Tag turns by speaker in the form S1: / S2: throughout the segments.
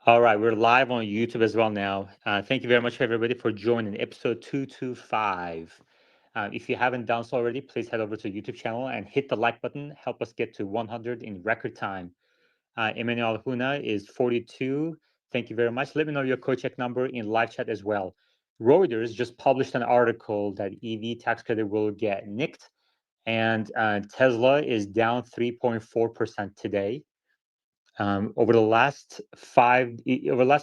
S1: All right, we're live on YouTube as well now. Thank you very much, everybody, for joining episode 225. If you haven't done so already, please head over to the YouTube channel and hit the like button. Help us get to 100 in record time. Emmanuel Huna is 42. Thank you very much. Let me know your co-check number in live chat as well. Reuters just published an article that EV tax credit will get nicked, and Tesla is down 3.4% today. Over the last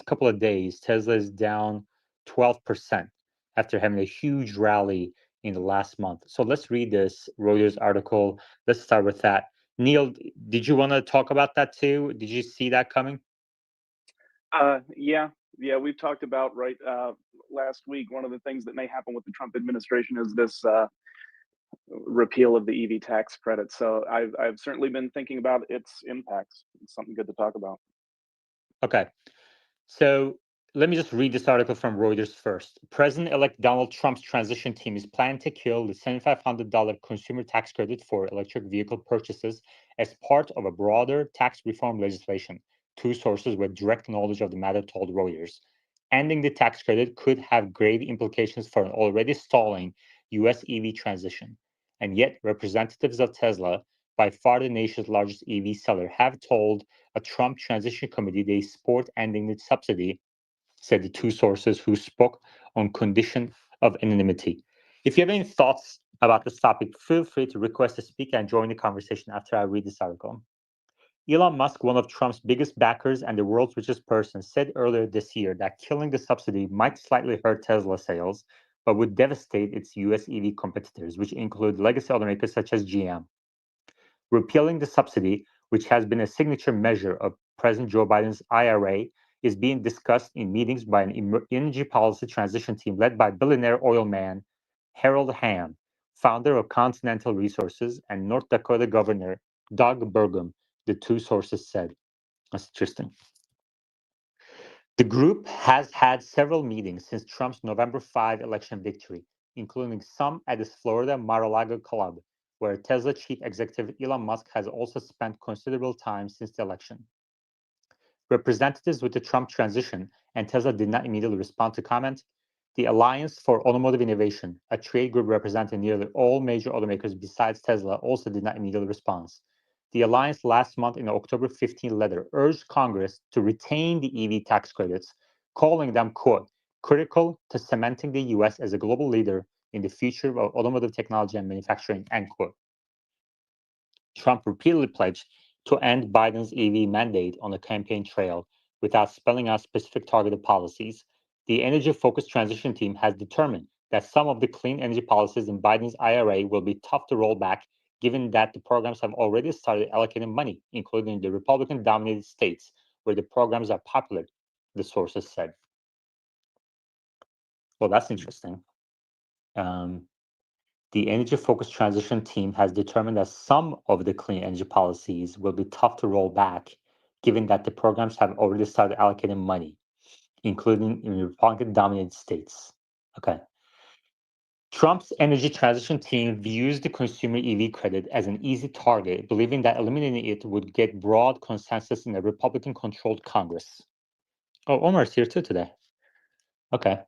S1: couple of days, Tesla is down 12% after having a huge rally in the last month. So let's read this Reuters article. Let's start with that. Neil, did you want to talk about that too? Did you see that coming?
S2: Yeah, we've talked about last week. One of the things that may happen with the Trump administration is this repeal of the EV tax credit. So I've certainly been thinking about its impacts. It's something good to talk about.
S1: Okay. So let me just read this article from Reuters first. President-elect Donald Trump's transition team is planning to kill the $7,500 consumer tax credit for electric vehicle purchases as part of a broader tax reform legislation. Two sources with direct knowledge of the matter told Reuters. Ending the tax credit could have grave implications for an already stalling U.S. EV transition. And yet, representatives of Tesla, by far the nation's largest EV seller, have told a Trump transition committee they support ending the subsidy, said the two sources who spoke on condition of anonymity. If you have any thoughts about this topic, feel free to request to speak and join the conversation after I read this article. Elon Musk, one of Trump's biggest backers and the world's richest person, said earlier this year that killing the subsidy might slightly hurt Tesla sales, but would devastate its US EV competitors, which include legacy automakers such as GM. Repealing the subsidy, which has been a signature measure of President Joe Biden's IRA, is being discussed in meetings by an energy policy transition team led by billionaire oil man Harold Hamm, founder of Continental Resources, and North Dakota Governor Doug Burgum, the two sources said. That's interesting. The group has had several meetings since Trump's November 5 election victory, including some at his Florida Mar-a-Lago club, where Tesla chief executive Elon Musk has also spent considerable time since the election. Representatives with the Trump transition and Tesla did not immediately respond to comment. The Alliance for Automotive Innovation, a trade group representing nearly all major automakers besides Tesla, also did not immediately respond. The Alliance last month in an October 15 letter urged Congress to retain the EV tax credits, calling them, quote, critical to cementing the U.S. as a global leader in the future of automotive technology and manufacturing, end quote. Trump repeatedly pledged to end Biden's EV mandate on the campaign trail without spelling out specific targeted policies. The energy-focused transition team has determined that some of the clean energy policies in Biden's IRA will be tough to roll back, given that the programs have already started allocating money, including the Republican-dominated states where the programs are popular, the sources said. Well, that's interesting. The energy-focused transition team has determined that some of the clean energy policies will be tough to roll back, given that the programs have already started allocating money, including in Republican-dominated states. Okay. Trump's energy transition team views the consumer EV credit as an easy target, believing that eliminating it would get broad consensus in a Republican-controlled Congress. Oh, Omar's here too today. Okay.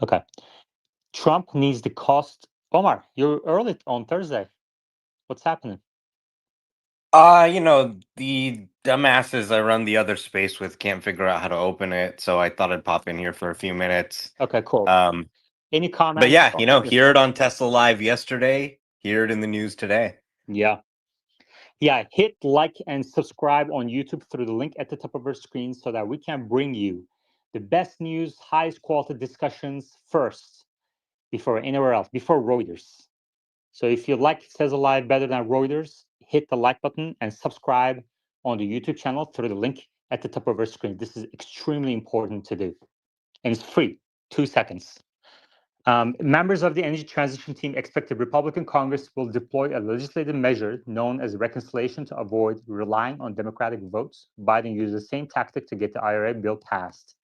S1: Okay. Trump needs the cost. Omar, you're early on Thursday. What's happening?
S3: The dumbasses I run the other space with can't figure out how to open it, so I thought I'd pop in here for a few minutes.
S1: Okay, cool. Any
S3: But
S1: comments?
S3: yeah, hear it on Tesla Live yesterday, hear it in the news today.
S1: Yeah. Hit like and subscribe on YouTube through the link at the top of our screen so that we can bring you the best news, highest quality discussions first before anywhere else, before Reuters. So if you like Tesla Live better than Reuters, hit the like button and subscribe on the YouTube channel through the link at the top of our screen. This is extremely important to do. And it's free, 2 seconds. Members of the energy transition team expect the Republican Congress will deploy a legislative measure known as reconciliation to avoid relying on Democratic votes. Biden used the same tactic to get the IRA bill passed.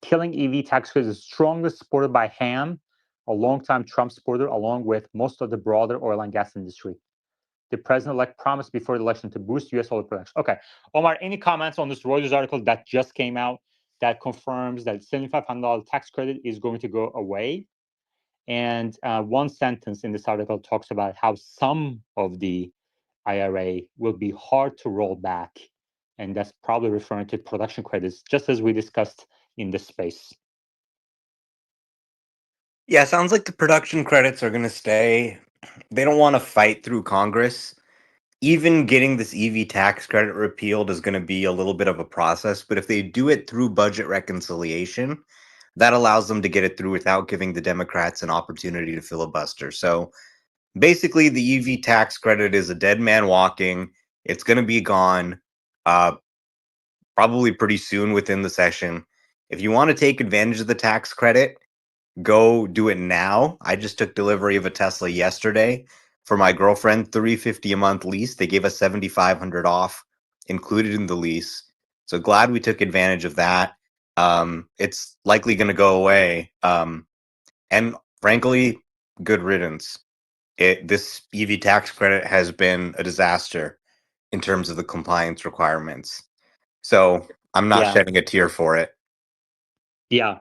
S1: Killing EV tax credits is strongly supported by Ham, a longtime Trump supporter, along with most of the broader oil and gas industry. the president-elect promised before the election to boost U.S. oil production. Okay, Omar, any comments on this Reuters article that just came out that confirms that $7,500 tax credit is going to go away? And one sentence in this article talks about how some of the IRA will be hard to roll back, and that's probably referring to production credits, just as we discussed in this space.
S3: Yeah, sounds like the production credits are going to stay. They don't want to fight through Congress. Even getting this EV tax credit repealed is going to be a little bit of a process, but if they do it through budget reconciliation, that allows them to get it through without giving the Democrats an opportunity to filibuster. So basically, the EV tax credit is a dead man walking. It's going to be gone probably pretty soon within the session. If you want to take advantage of the tax credit, go do it now. I just took delivery of a Tesla yesterday for my girlfriend, $350 a month lease. They gave us $7,500 off included in the lease. So glad we took advantage of that. It's likely going to go away. And frankly, good riddance. This EV tax credit has been a disaster in terms of the compliance requirements. So I'm not
S1: Yeah.
S3: shedding a tear for it.
S1: Yeah.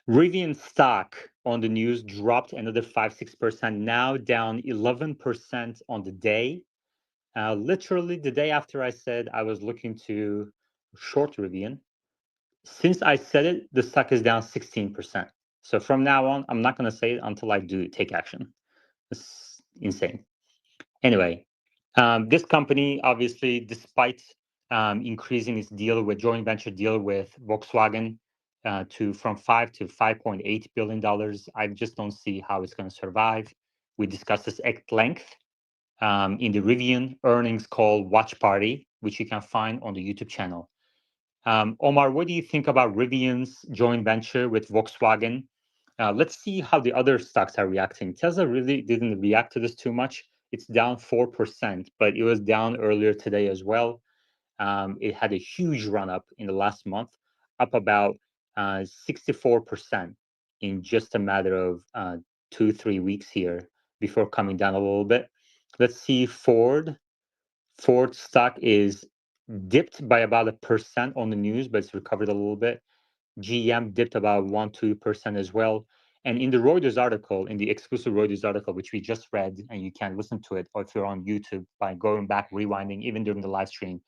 S1: Rivian stock on the news dropped another 5-6%, now down 11% on the day. Literally the day after I said I was looking to short Rivian. Since I said it, the stock is down 16%. So from now on, I'm not going to say it until I do take action. It's insane. Anyway, this company, obviously, despite increasing its deal with joint venture deal with Volkswagen to from $5 to $5.8 billion, I just don't see how it's going to survive. We discussed this at length in the Rivian earnings call watch party, which you can find on the YouTube channel. Omar, what do you think about Rivian's joint venture with Volkswagen? Let's see how the other stocks are reacting. Tesla really didn't react to this too much. It's down 4%, but it was down earlier today as well. It had a huge run up in the last month, up about 64% in just a matter of 2-3 weeks here before coming down a little bit. Let's see Ford. Ford stock is dipped by about 1% on the news, but it's recovered a little bit. GM dipped about 1-2% as well. And in the Reuters article, in the exclusive Reuters article, which we just read, and you can listen to it or if you're on YouTube by going back, rewinding, even during the live stream,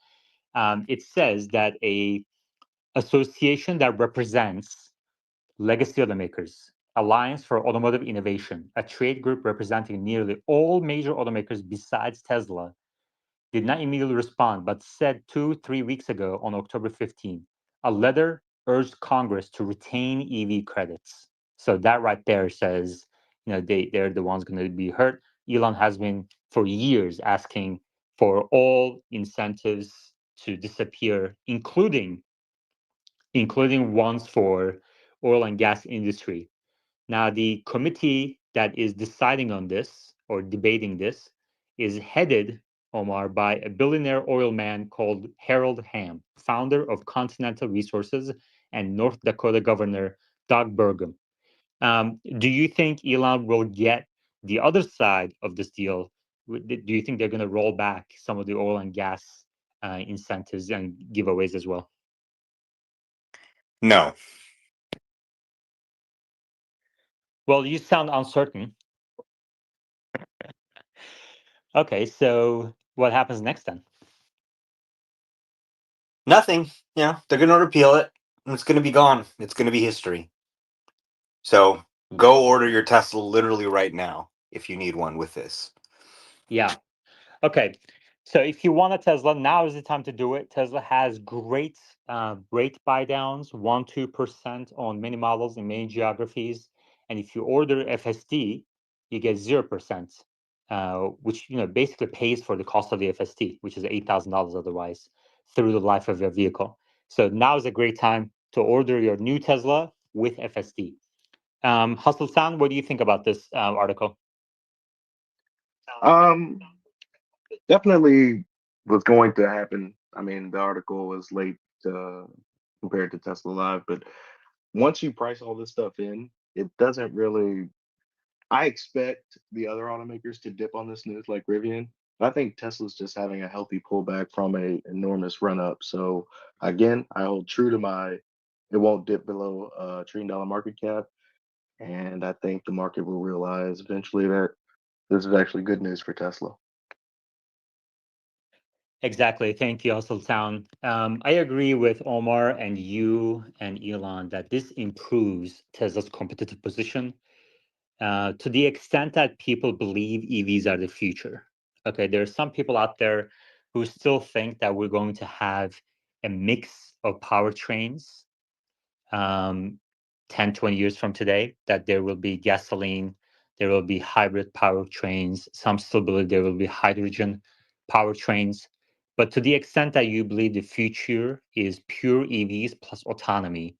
S1: it says that a association that represents legacy automakers, Alliance for Automotive Innovation, a trade group representing nearly all major automakers besides Tesla, did not immediately respond, but said 2-3 weeks ago on October 15, a letter urged Congress to retain EV credits. So that right there says, they're the ones going to be hurt. Elon has been for years asking for all incentives to disappear, including ones for oil and gas industry. Now, the committee that is deciding on this or debating this is headed, Omar, by a billionaire oil man called Harold Hamm, founder of Continental Resources and North Dakota Governor Doug Burgum. Do you think Elon will get the other side of this deal? Do you think they're going to roll back some of the oil and gas incentives and giveaways as well?
S3: No.
S1: Well, you sound uncertain. Okay, so what happens next then?
S3: Nothing. They're going to repeal it. And it's going to be gone. It's going to be history. So go order your Tesla literally right now if you need one with this.
S1: Yeah. Okay. So if you want a Tesla, now is the time to do it. Tesla has great rate buy downs, 1-2% on many models in many geographies. And if you order FSD, you get 0%, which basically pays for the cost of the FSD, which is $8,000 otherwise, through the life of your vehicle. So now is a great time to order your new Tesla with FSD. Hassan, what do you think about this article?
S4: Definitely was going to happen. I mean, the article was late compared to Tesla Live, but once you price all this stuff in, it doesn't really. I expect the other automakers to dip on this news like Rivian, And I think Tesla's just having a healthy pullback from a enormous run up. So again, I hold true to my it won't dip below $1 trillion market cap. And I think the market will realize eventually that this is actually good news for Tesla.
S1: Exactly. Thank you, Hustle Town. I agree with Omar and you and Elon that this improves Tesla's competitive position to the extent that people believe EVs are the future. Okay, there are some people out there who still think that we're going to have a mix of powertrains 10, 20 years from today, that there will be gasoline, there will be hybrid powertrains. Some still believe there will be hydrogen powertrains. But to the extent that you believe the future is pure EVs plus autonomy,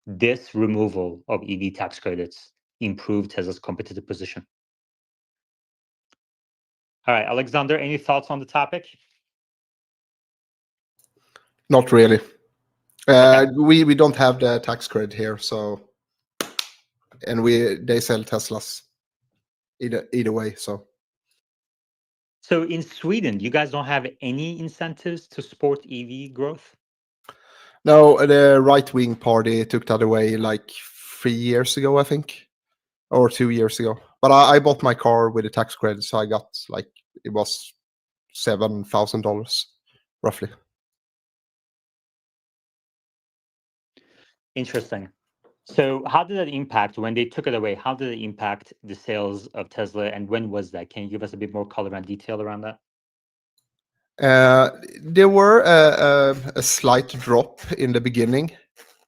S1: this removal of EV tax credits improved Tesla's competitive position. All right, Alexander, any thoughts on the topic?
S5: Not really.
S1: Okay.
S5: We don't have the tax credit here, so and they sell Teslas either way.
S1: So in Sweden, you guys don't have any incentives to support EV growth?
S5: No, the right-wing party took that away like 3 years ago, I think, or 2 years ago. But I bought my car with a tax credit, so I got like it was $7,000 roughly.
S1: Interesting. So how did that impact when they took it away? How did it impact the sales of Tesla, and when was that? Can you give us a bit more color and detail around that?
S5: There were a slight drop in the beginning,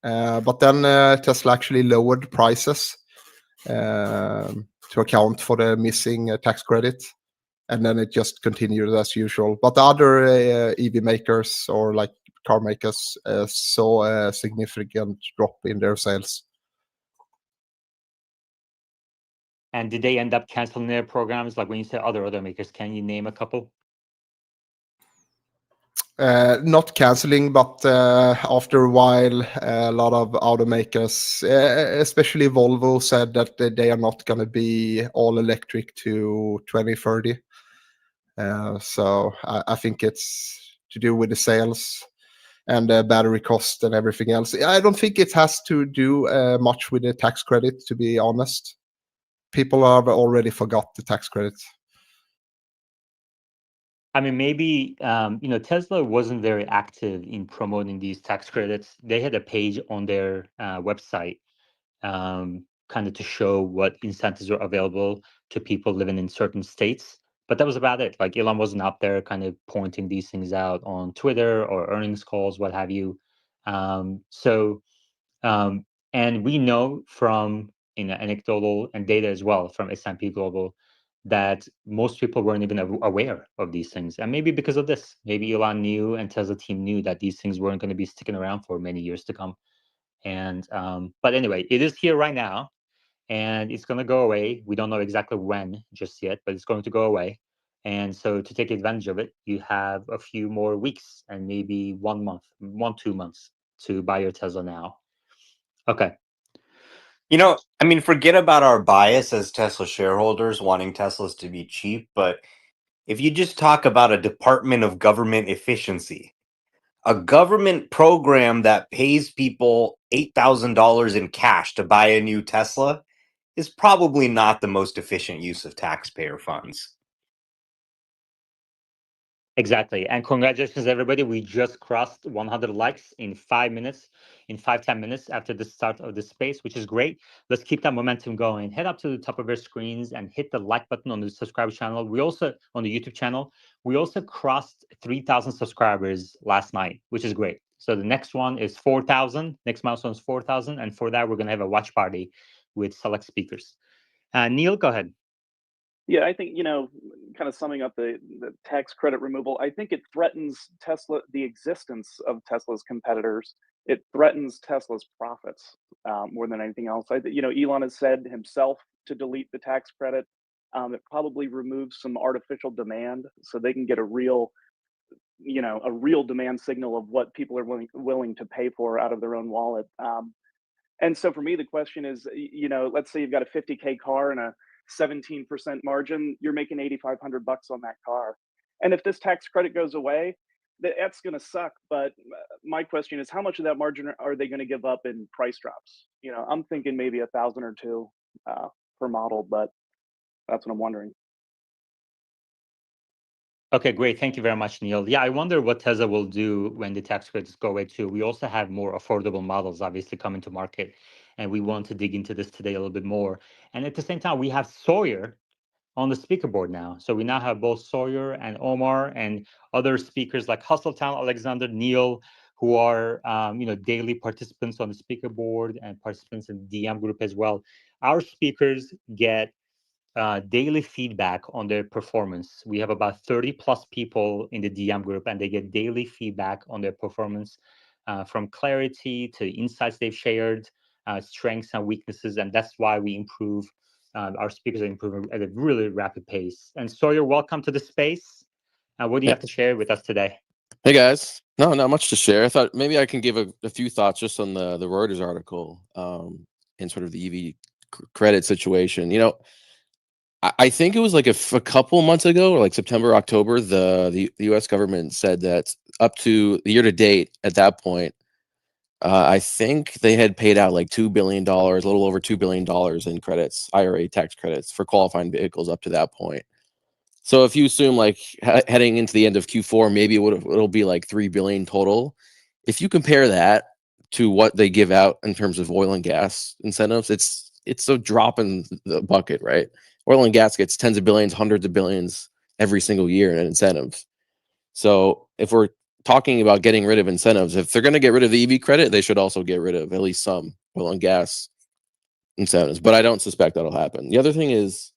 S5: but then Tesla actually lowered prices to account for the missing tax credit, and then it just continued as usual. But the other EV makers or like car makers saw a significant drop in their sales.
S1: And did they end up canceling their programs? Like when you say other automakers, can you name a couple?
S5: Not canceling, but after a while, a lot of automakers, especially Volvo, said that they are not going to be all electric to 2030. So I think it's to do with the sales and the battery cost and everything else. I don't think it has to do much with the tax credit, to be honest. People have already forgot the tax credit.
S1: I mean, maybe Tesla wasn't very active in promoting these tax credits. They had a page on their website, kind of to show what incentives are available to people living in certain states. But that was about it. Like Elon wasn't out there kind of pointing these things out on Twitter or earnings calls, what have you. And we know from anecdotal and data as well from S&P Global that most people weren't even aware of these things. And maybe because of this, maybe Elon knew and Tesla team knew that these things weren't going to be sticking around for many years to come. And but anyway, it is here right now, and it's going to go away. We don't know exactly when just yet, but it's going to go away. And so to take advantage of it, you have a few more weeks and maybe 1 month, 2 months to buy your Tesla now. Okay.
S3: I mean, forget about our bias as Tesla shareholders wanting Teslas to be cheap, but if you just talk about a Department of Government efficiency, a government program that pays people $8,000 in cash to buy a new Tesla is probably not the most efficient use of taxpayer funds.
S1: Exactly. And congratulations, everybody. We just crossed 100 likes in 5 minutes, in 10 minutes after the start of the space, which is great. Let's keep that momentum going. Head up to the top of your screens and hit the like button on the subscribe channel. We also, on the YouTube channel, we also crossed 3,000 subscribers last night, which is great. So the next one is 4,000. Next milestone is 4,000. And for that, we're going to have a watch party with select speakers. Neil, go ahead.
S2: Yeah, I think, kind of summing up the tax credit removal, I think it threatens the existence of Tesla's competitors. It threatens Tesla's profits more than anything else. Elon has said himself to delete the tax credit. It probably removes some artificial demand so they can get a real demand signal of what people are willing to pay for out of their own wallet. And so for me, the question is, let's say you've got a 50K car and a 17% margin, you're making $8,500 on that car. And if this tax credit goes away, that's going to suck. But my question is, how much of that margin are they going to give up in price drops? You know, I'm thinking maybe 1,000 or 2 per model, but that's what I'm wondering.
S1: Okay, great. Thank you very much, Neil. Yeah, I wonder what Tesla will do when the tax credits go away too. We also have more affordable models obviously coming to market, and we want to dig into this today a little bit more. And at the same time, we have Sawyer on the speaker board now. So we now have both Sawyer and Omar and other speakers like Hustletown, Alexander, Neil, who are daily participants on the speaker board and participants in the DM group as well. Our speakers get daily feedback on their performance. We have about 30 plus people in the DM group, and they get daily feedback on their performance, from clarity to insights they've shared, strengths and weaknesses. And that's why we improve. Our speakers are improving at a really rapid pace. And Sawyer, welcome to the space. What do you have to share with us today?
S6: Hey guys, no, not much to share. I thought maybe I can give a few thoughts just on the Reuters article, and sort of the EV credit situation. You know, I think it was like a couple months ago, or like September, October, the U.S. government said that up to the year to date, at that point, I think they had paid out like $2 billion, a little over $2 billion in credits, IRA tax credits for qualifying vehicles up to that point. So if you assume like heading into the end of Q4, maybe it'll be like 3 billion total. If you compare that to what they give out in terms of oil and gas incentives, it's a drop in the bucket, right? Oil and gas gets tens of billions, hundreds of billions every single year in incentives. So if we're talking about getting rid of incentives, if they're going to get rid of the EV credit, they should also get rid of at least some oil and gas incentives. But I don't suspect that'll happen. The other thing is,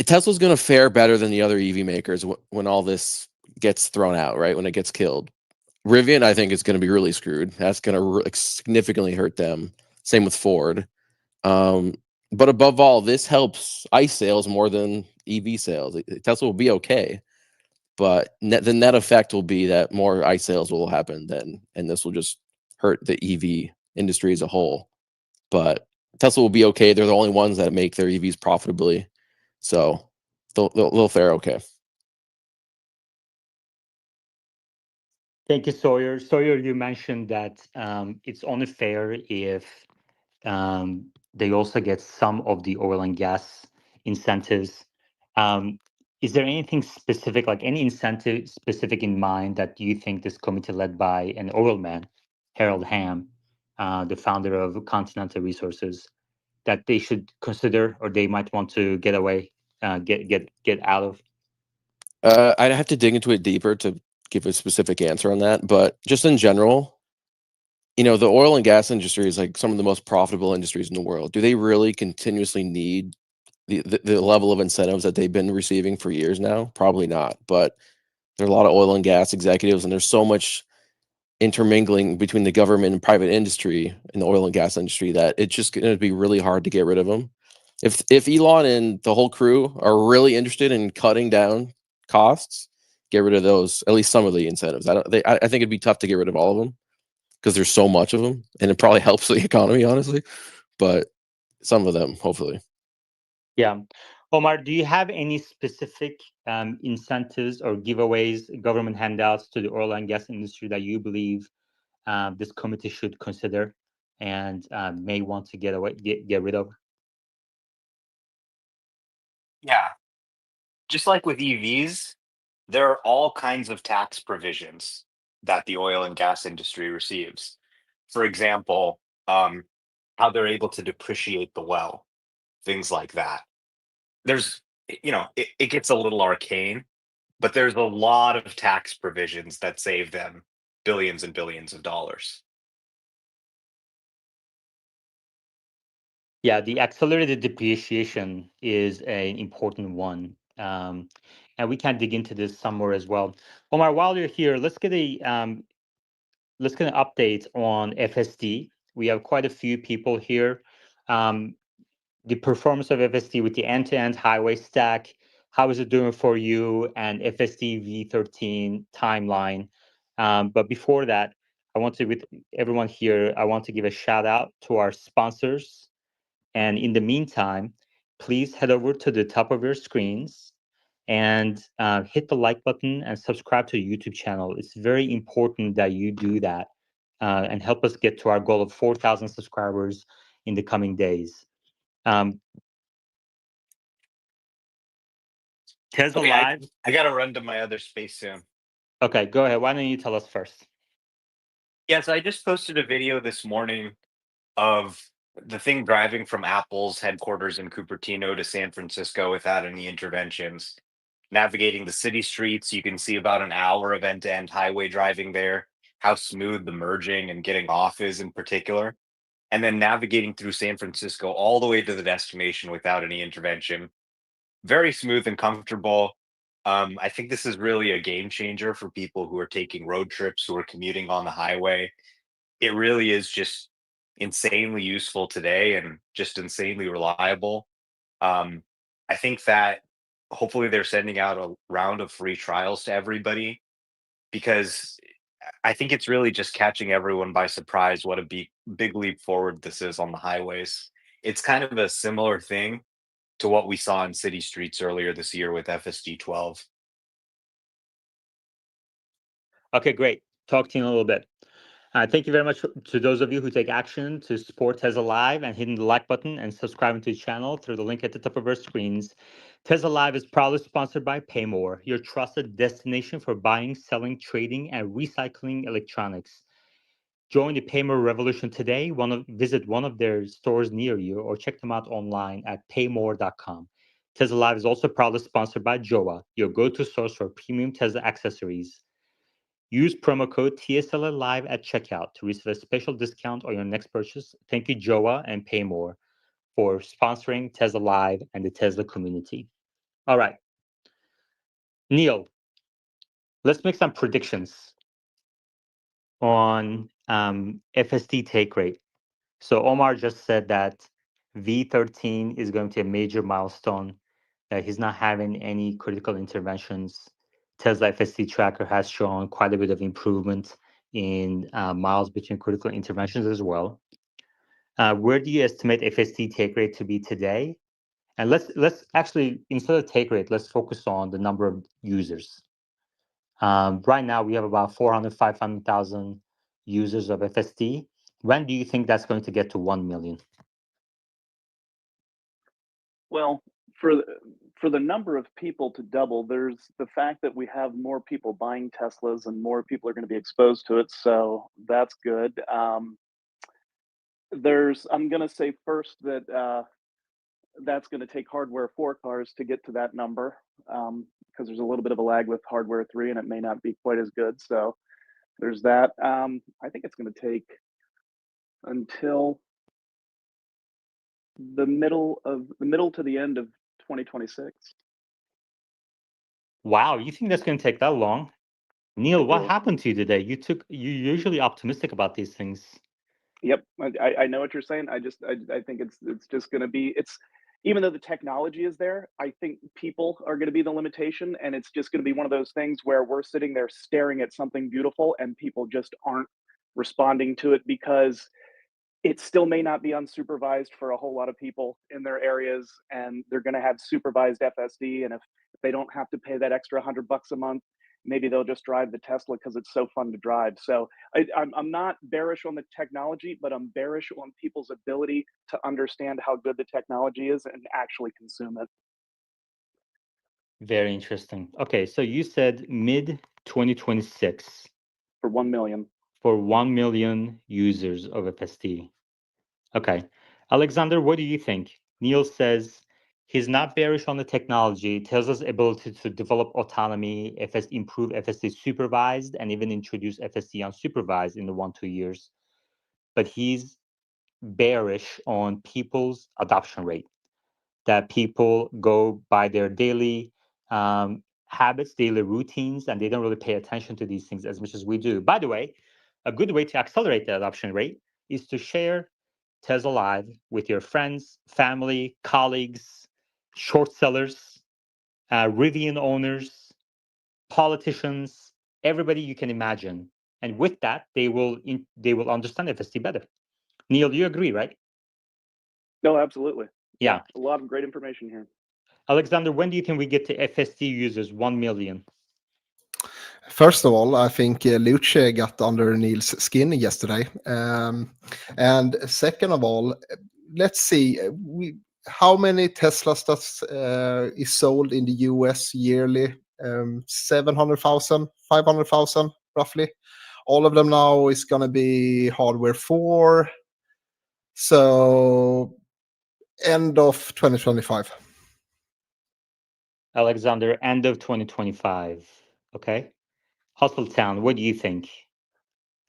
S6: Tesla's going to fare better than the other EV makers when all this gets thrown out, right? When it gets killed. Rivian, I think, is going to be really screwed. That's going to significantly hurt them. Same with Ford. But above all, this helps ICE sales more than EV sales. Tesla will be okay, but the net effect will be that more ICE sales will happen then, and this will just hurt the EV industry as a whole. But Tesla will be okay. They're the only ones that make their EVs profitably. So they'll fare okay.
S1: Thank you, Sawyer. Sawyer, you mentioned that it's only fair if they also get some of the oil and gas incentives. Is there anything specific, like any incentive specific in mind that you think this committee led by an oil man, Harold Hamm, the founder of Continental Resources, that they should consider or they might want to get away, get out of?
S6: I'd have to dig into it deeper to give a specific answer on that. But just in general, you know, the oil and gas industry is like some of the most profitable industries in the world. Do they really continuously need the level of incentives that they've been receiving for years now? Probably not. But there are a lot of oil and gas executives, and there's so much intermingling between the government and private industry in the oil and gas industry that it's just going to be really hard to get rid of them. If Elon and the whole crew are really interested in cutting down costs, get rid of those, at least some of the incentives. I think it'd be tough to get rid of all of them because there's so much of them, and it probably helps the economy, honestly. But some of them, hopefully.
S1: Yeah. Omar, do you have any specific incentives or giveaways, government handouts to the oil and gas industry that you believe this committee should consider and may want to get rid of?
S3: Yeah. Just like with EVs, there are all kinds of tax provisions that the oil and gas industry receives. For example, how they're able to depreciate the well, things like that. There's, it gets a little arcane, but there's a lot of tax provisions that save them billions and billions of dollars.
S1: Yeah, the accelerated depreciation is an important one. And we can dig into this some more as well. Omar, while you're here, let's get an update on FSD. We have quite a few people here. The performance of FSD with the end-to-end highway stack, how is it doing for you, and FSD V13 timeline. But before that, with everyone here, I want to give a shout out to our sponsors. And in the meantime, please head over to the top of your screens and hit the like button and subscribe to the YouTube channel. It's very important that you do that and help us get to our goal of 4,000 subscribers in the coming days. Tesla
S3: Okay,
S1: Live.
S3: I gotta run to my other space soon.
S1: Okay, go ahead. Why don't you tell us first?
S3: Yeah, so I just posted a video this morning of the thing driving from Apple's headquarters in Cupertino to San Francisco without any interventions, navigating the city streets. You can see about an hour of end-to-end highway driving there, how smooth the merging and getting off is in particular, and then navigating through San Francisco all the way to the destination without any intervention. Very smooth and comfortable. I think this is really a game changer for people who are taking road trips, who are commuting on the highway. It really is just insanely useful today and just insanely reliable. Um, I think that hopefully they're sending out a round of free trials to everybody because I think it's really just catching everyone by surprise what a big leap forward this is on the highways. It's kind of a similar thing to what we saw in city streets earlier this year with FSD 12.
S1: Okay, great. Talk to you in a little bit. Thank you very much to those of you who take action to support Tesla Live and hitting the like button and subscribing to the channel through the link at the top of our screens. Tesla Live is proudly sponsored by Paymore, your trusted destination for buying, selling, trading, and recycling electronics. Join the Paymore revolution today. Visit one of their stores near you or check them out online at paymore.com. Tesla Live is also proudly sponsored by Joa, your go-to source for premium Tesla accessories. Use promo code TSLA Live at checkout to receive a special discount on your next purchase. Thank you, Joa and Paymore, for sponsoring Tesla Live and the Tesla community. All right. Neil, let's make some predictions on FSD take rate. So Omar just said that V13 is going to be a major milestone, that he's not having any critical interventions. Tesla FSD tracker has shown quite a bit of improvement in miles between critical interventions as well. Where do you estimate FSD take rate to be today? And let's actually, instead of take rate, let's focus on the number of users. Right now, we have about 400, 500,000 users of FSD. When do you think that's going to get to 1 million?
S2: Well, for the number of people to double, there's the fact that we have more people buying Teslas and more people are going to be exposed to it. So that's good. I'm going to say first that that's going to take hardware 4 cars to get to that number because there's a little bit of a lag with hardware 3 and it may not be quite as good. So there's that. I think it's going to take until the middle to the end of 2026.
S1: Wow, you think that's going to take that long? Neil, what happened to you today? You're usually optimistic about these things.
S2: Yep, I know what you're saying. I think it's just going to be even though the technology is there, I think people are going to be the limitation, and it's just going to be one of those things where we're sitting there staring at something beautiful, and people just aren't responding to it because it still may not be unsupervised for a whole lot of people in their areas, and they're going to have supervised FSD, and if they don't have to pay that extra $100 a month, maybe they'll just drive the Tesla because it's so fun to drive. So I'm not bearish on the technology, but I'm bearish on people's ability to understand how good the technology is and actually consume it.
S1: Very interesting. Okay, so you said mid 2026
S2: For 1 million.
S1: for 1 million users of FSD. Okay. Alexander, what do you think? Neil says he's not bearish on the technology. Tesla's ability to develop autonomy, improve FSD supervised, and even introduce FSD unsupervised in the 1-2 years. But he's bearish on people's adoption rate, that people go by their daily habits, daily routines, and they don't really pay attention to these things as much as we do. By the way, a good way to accelerate the adoption rate is to share Tesla Live with your friends, family, colleagues, short sellers, Rivian owners, politicians, everybody you can imagine. And with that, they will understand FSD better. Neil, you agree, right?
S2: No, absolutely.
S1: Yeah.
S2: A lot of great information here.
S1: Alexander, when do you think we get to FSD users 1 million?
S5: First of all, I think Luce got under Neil's skin yesterday. And second of all, let's see, how many Teslas is sold in the US yearly? 700,000, 500,000 roughly. All of them now is going to be hardware 4. So end of 2025.
S1: Alexander, end of 2025. Okay. Hustle Town, what do you think?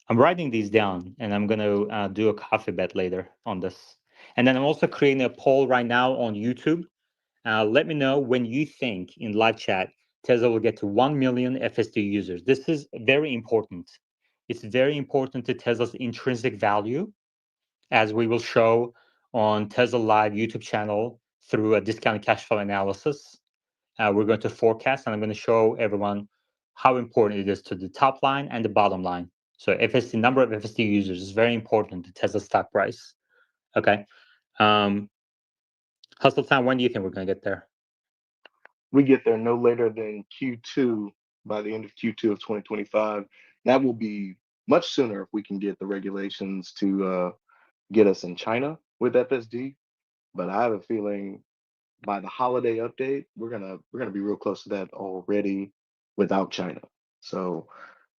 S1: I'm writing these down, and I'm going to do a coffee bet later on this. And then I'm also creating a poll right now on YouTube. Let me know when you think in live chat Tesla will get to 1 million FSD users. This is very important. It's very important to Tesla's intrinsic value, as we will show on Tesla Live YouTube channel through a discounted cash flow analysis. We're going to forecast, and I'm going to show everyone how important it is to the top line and the bottom line. So FSD, number of FSD users is very important to Tesla stock price. Okay. Hustle Time, when do you think we're going to get there?
S4: We get there no later than Q2, by the end of Q2 of 2025. That will be much sooner if we can get the regulations to get us in China with FSD. But I have a feeling by the holiday update, we're gonna be real close to that already without China. So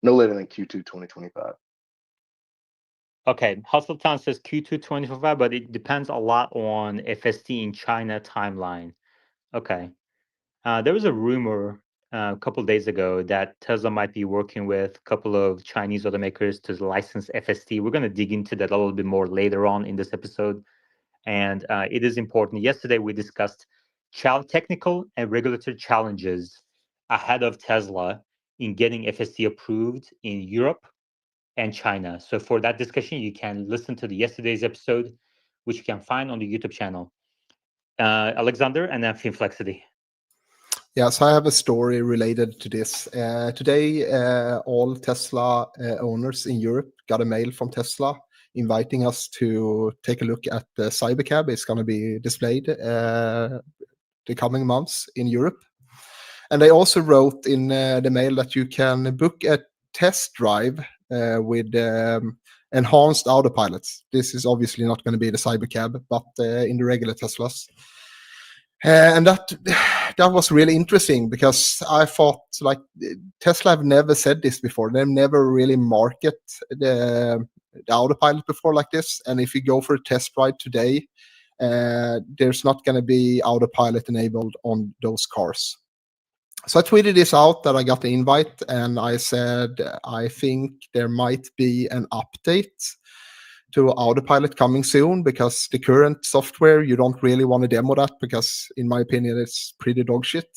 S4: no later than Q2 2025.
S1: Okay, Hustle Town says Q2 2025, but it depends a lot on FSD in China timeline. Okay. There was a rumor a couple of days ago that Tesla might be working with a couple of Chinese automakers to license FSD. We're going to dig into that a little bit more later on in this episode. And it is important. Yesterday, we discussed technical and regulatory challenges ahead of Tesla in getting FSD approved in Europe and China. So for that discussion, you can listen to yesterday's episode, which you can find on the YouTube channel. Alexander, and then Finflexity.
S5: Yeah, so I have a story related to this. Today, all Tesla owners in Europe got a mail from Tesla inviting us to take a look at the Cybercab. It's going to be displayed the coming months in Europe. And they also wrote in the mail that you can book a test drive with enhanced autopilots. This is obviously not going to be the Cybercab, but in the regular Teslas. And that was really interesting because I thought, like, Tesla have never said this before. They've never really market the autopilot before like this. And if you go for a test ride today, there's not going to be autopilot enabled on those cars. So I tweeted this out that I got the invite, and I said I think there might be an update to autopilot coming soon, because the current software, you don't really want to demo that because, in my opinion, it's pretty dog shit.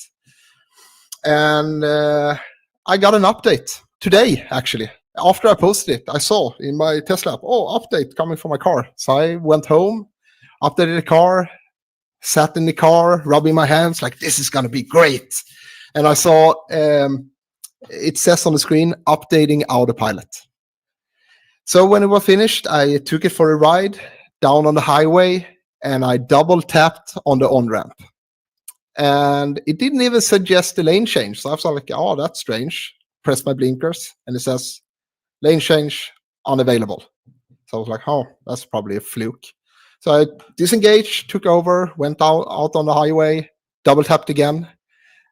S5: And I got an update today, actually. After I posted it, I saw in my Tesla app, update coming from my car. So I went home, updated the car, sat in the car, rubbing my hands like, this is going to be great. And I saw it says on the screen, updating autopilot. So when it was finished, I took it for a ride down on the highway, and I double tapped on the on-ramp. And it didn't even suggest the lane change. So I was like, oh, that's strange. Press my blinkers, and it says, lane change unavailable. So I was like, oh, that's probably a fluke. So I disengaged, took over, went out on the highway, double tapped again.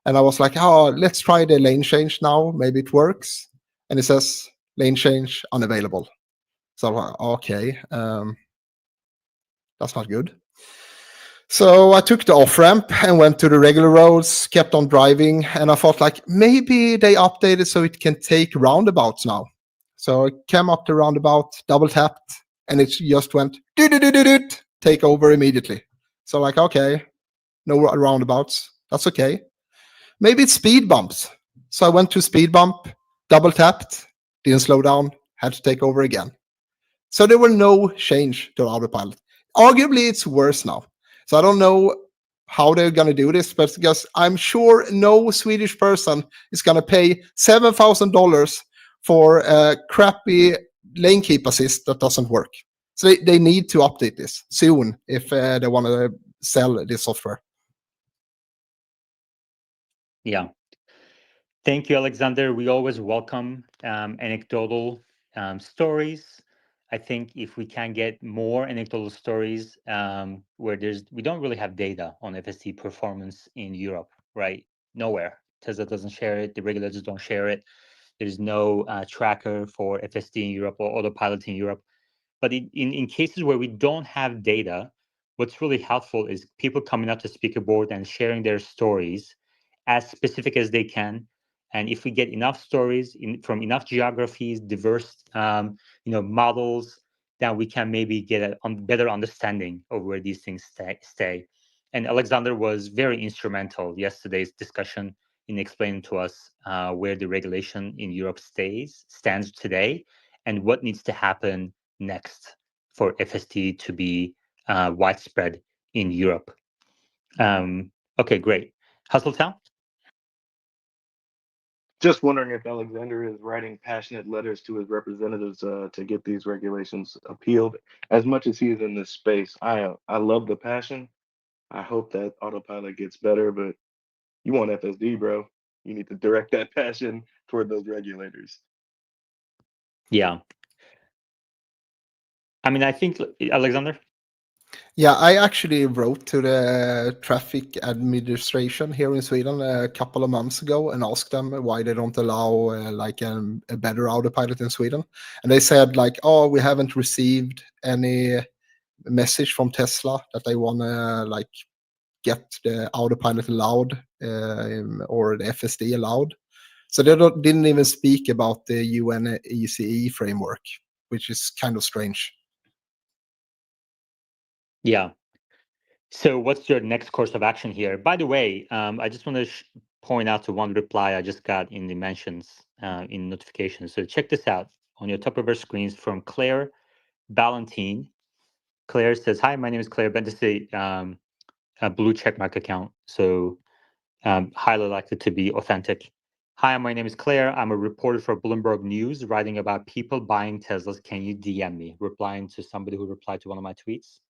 S5: And I was like, oh, let's try the lane change now. Maybe it works. And it says, lane change unavailable. So I'm like, okay, that's not good. So I took the off-ramp and went to the regular roads, kept on driving. And I thought, like, maybe they updated so it can take roundabouts now. So I came up the roundabout, double tapped, and it just went, take over immediately. So like, okay, no roundabouts. That's okay. Maybe it's speed bumps. So I went to speed bump, double tapped, didn't slow down, had to take over again. So there were no change to autopilot. Arguably, it's worse now. So I don't know how they're going to do this, but because I'm sure no Swedish person is going to pay $7,000 for a crappy lane keep assist that doesn't work. So they need to update this soon if they want to sell this software.
S1: Yeah. Thank you, Alexander. We always welcome anecdotal stories. I think if we can get more anecdotal stories where we don't really have data on FSD performance in Europe, right? Nowhere. Tesla doesn't share it. The regulators don't share it. There's no tracker for FSD in Europe or autopilot in Europe. But in cases where we don't have data, what's really helpful is people coming up to speaker board and sharing their stories as specific as they can. And if we get enough stories from enough geographies, diverse models, then we can maybe get a better understanding of where these things stay. And Alexander was very instrumental yesterday's discussion in explaining to us where the regulation in Europe stands today and what needs to happen next for FST to be widespread in Europe. Okay, great. Hustletown?
S4: Just wondering if Alexander is writing passionate letters to his representatives to get these regulations appealed. As much as he is in this space, I love the passion. I hope that autopilot gets better, but you want FSD, bro. You need to direct that passion toward those regulators.
S1: Yeah. I mean, I think, Alexander?
S5: Yeah, I actually wrote to the traffic administration here in Sweden a couple of months ago and asked them why they don't allow a better autopilot in Sweden. And they said like, oh, we haven't received any message from Tesla that they want to get the autopilot allowed or the FSD allowed. So they didn't even speak about the UN ECE framework, which is kind of strange.
S1: Yeah. So what's your next course of action here? By the way, I just want to point out to one reply I just got in the mentions in notifications. So check this out on your top of our screens from Claire Ballantine. Claire says, hi, my name is Claire. This is a blue checkmark account. So highly likely to be authentic. Hi, my name is Claire. I'm a reporter for Bloomberg News writing about people buying Teslas. Can you DM me? Replying to somebody who replied to one of my tweets.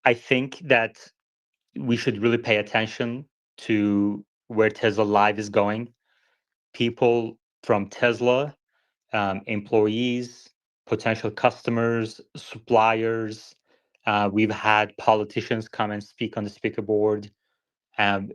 S1: I think that we should really pay attention to where Tesla Live is going. People from Tesla, employees, potential customers, suppliers. We've had politicians come and speak on the speaker board.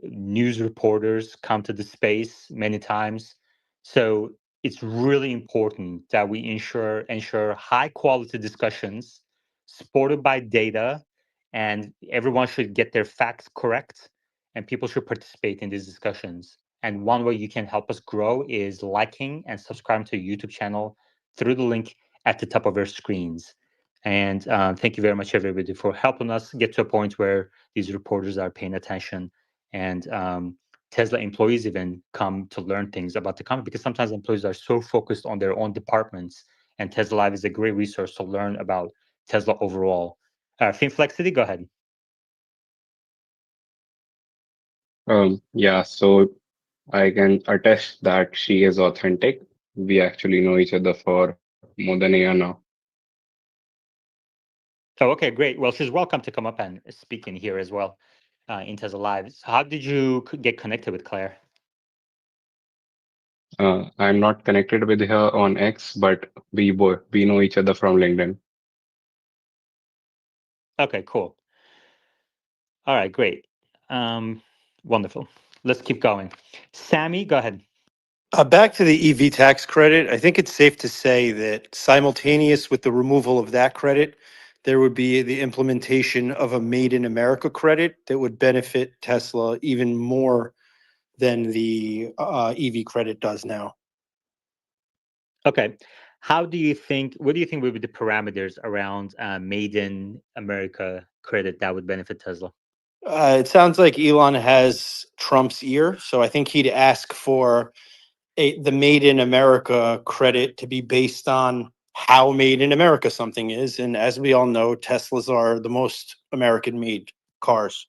S1: News reporters come to the space many times. So it's really important that we ensure high quality discussions supported by data, and everyone should get their facts correct, and people should participate in these discussions. And one way you can help us grow is liking and subscribing to a YouTube channel through the link at the top of our screens. And thank you very much, everybody, for helping us get to a point where these reporters are paying attention, and Tesla employees even come to learn things about the company, because sometimes employees are so focused on their own departments, and Tesla Live is a great resource to learn about Tesla overall. Finflexity, go ahead.
S7: Yeah, so I can attest that she is authentic. We actually know each other for more than a year now.
S1: Oh, okay, great. Well, she's welcome to come up and speak in here as well in Tesla Live. So how did you get connected with Claire?
S7: I'm not connected with her on X, but we know each other from LinkedIn.
S1: Okay, cool. All right, great. Wonderful. Let's keep going. Sammy, go ahead.
S8: Back to the EV tax credit, I think it's safe to say that simultaneous with the removal of that credit, there would be the implementation of a Made in America credit that would benefit Tesla even more than the EV credit does now.
S1: Okay. What do you think would be the parameters around Made in America credit that would benefit Tesla?
S8: It sounds like Elon has Trump's ear, so I think he'd ask for the Made in America credit to be based on how made in America something is. And as we all know, Teslas are the most American made cars.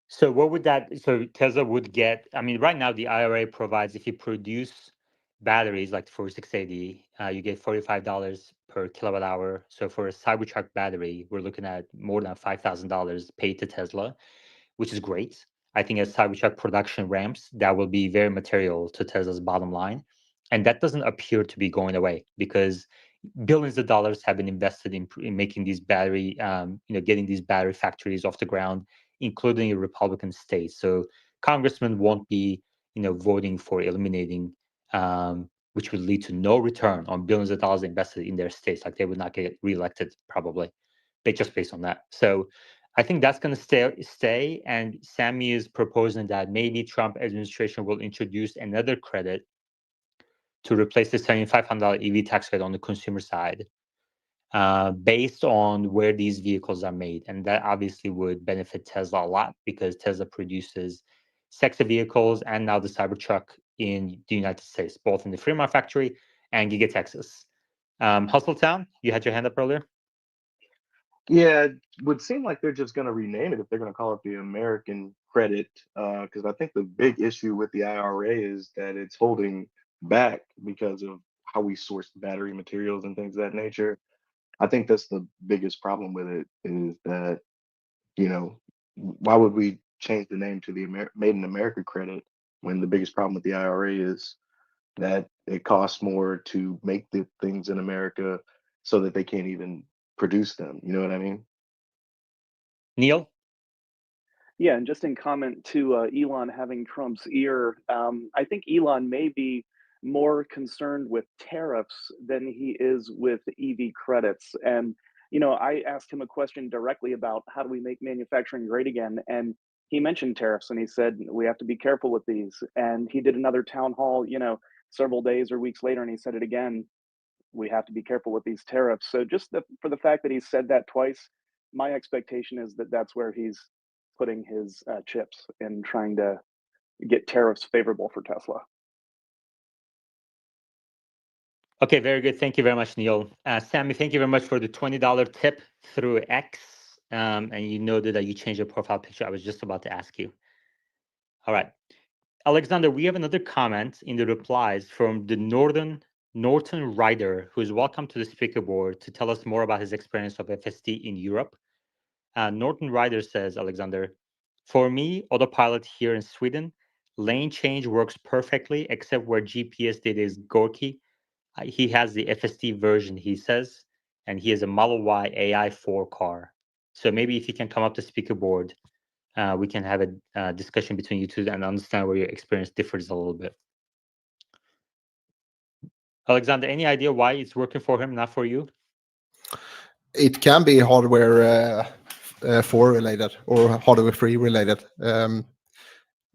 S1: So Tesla would get, I mean, right now the IRA provides if you produce batteries like the 4680, you get $45 per kilowatt hour. So for a Cybertruck battery, we're looking at more than $5,000 paid to Tesla, which is great. I think as Cybertruck production ramps, that will be very material to Tesla's bottom line. And that doesn't appear to be going away because billions of dollars have been invested in making these battery, getting these battery factories off the ground, including in Republican states. So congressmen won't be, voting for eliminating, which would lead to no return on billions of dollars invested in their states. Like they would not get reelected probably, just based on that. So I think that's going to stay. And Sammy is proposing that maybe Trump administration will introduce another credit to replace the $7,500 EV tax credit on the consumer side, based on where these vehicles are made. And that obviously would benefit Tesla a lot because Tesla produces sexy vehicles and now the Cybertruck in the United States, both in the Fremont factory and Giga Texas. Hustletown, you had your hand up earlier.
S4: Yeah, it would seem like they're just going to rename it if they're going to call it the American credit, because I think the big issue with the IRA is that it's holding back because of how we source battery materials and things of that nature. I think that's the biggest problem with it is that, why would we change the name to the Made in America credit when the biggest problem with the IRA is that it costs more to make the things in America so that they can't even produce them. You know what I mean?
S1: Neil?
S2: Yeah, and just in comment to Elon having Trump's ear, I think Elon may be more concerned with tariffs than he is with EV credits. And, I asked him a question directly about how do we make manufacturing great again? And he mentioned tariffs and he said, we have to be careful with these. And he did another town hall, several days or weeks later, and he said it again, we have to be careful with these tariffs. So just for the fact that he said that twice, my expectation is that that's where he's putting his chips and trying to get tariffs favorable for Tesla.
S1: Okay, very good. Thank you very much, Neil. Sammy, thank you very much for the $20 tip through X. And you noted that you changed your profile picture. I was just about to ask you. All right. Alexander, we have another comment in the replies from the Norton Ryder, who is welcome to the speaker board to tell us more about his experience of FSD in Europe. Norton Ryder says, Alexander, for me, autopilot here in Sweden, lane change works perfectly, except where GPS data is Gorky. He has the FSD version, he says, and he has a Model Y AI4 car. So maybe if you can come up to speaker board, we can have a discussion between you two and understand where your experience differs a little bit. Alexander, any idea why it's working for him, not for you?
S5: It can be hardware 4 related or hardware 3 related.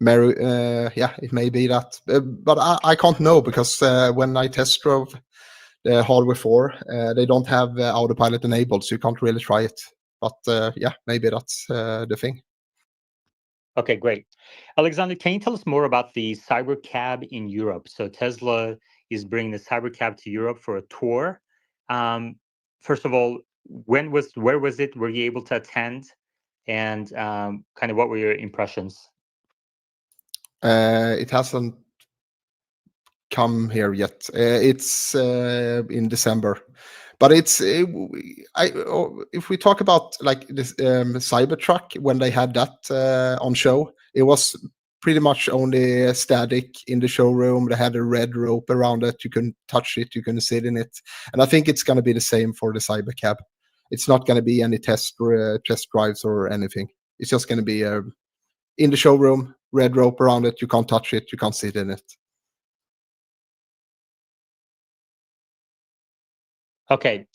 S5: Yeah, it may be that, but I can't know because when I test drove the hardware 4, they don't have autopilot enabled, so you can't really try it. But yeah, maybe that's the thing.
S1: Okay, great. Alexander, can you tell us more about the Cybercab in Europe? So Tesla is bringing the Cybercab to Europe for a tour. First of all, where was it? Were you able to attend? And kind of what were your impressions?
S5: It hasn't come here yet. It's in December, but it's if we talk about like this Cybertruck, when they had that on show, it was pretty much only static in the showroom. They had a red rope around it. You couldn't touch it. You couldn't sit in it. And I think it's going to be the same for the Cybercab. It's not going to be any test drives or anything. It's just going to be in the showroom, red rope around it. You can't touch it. You can't sit in it.
S1: Okay.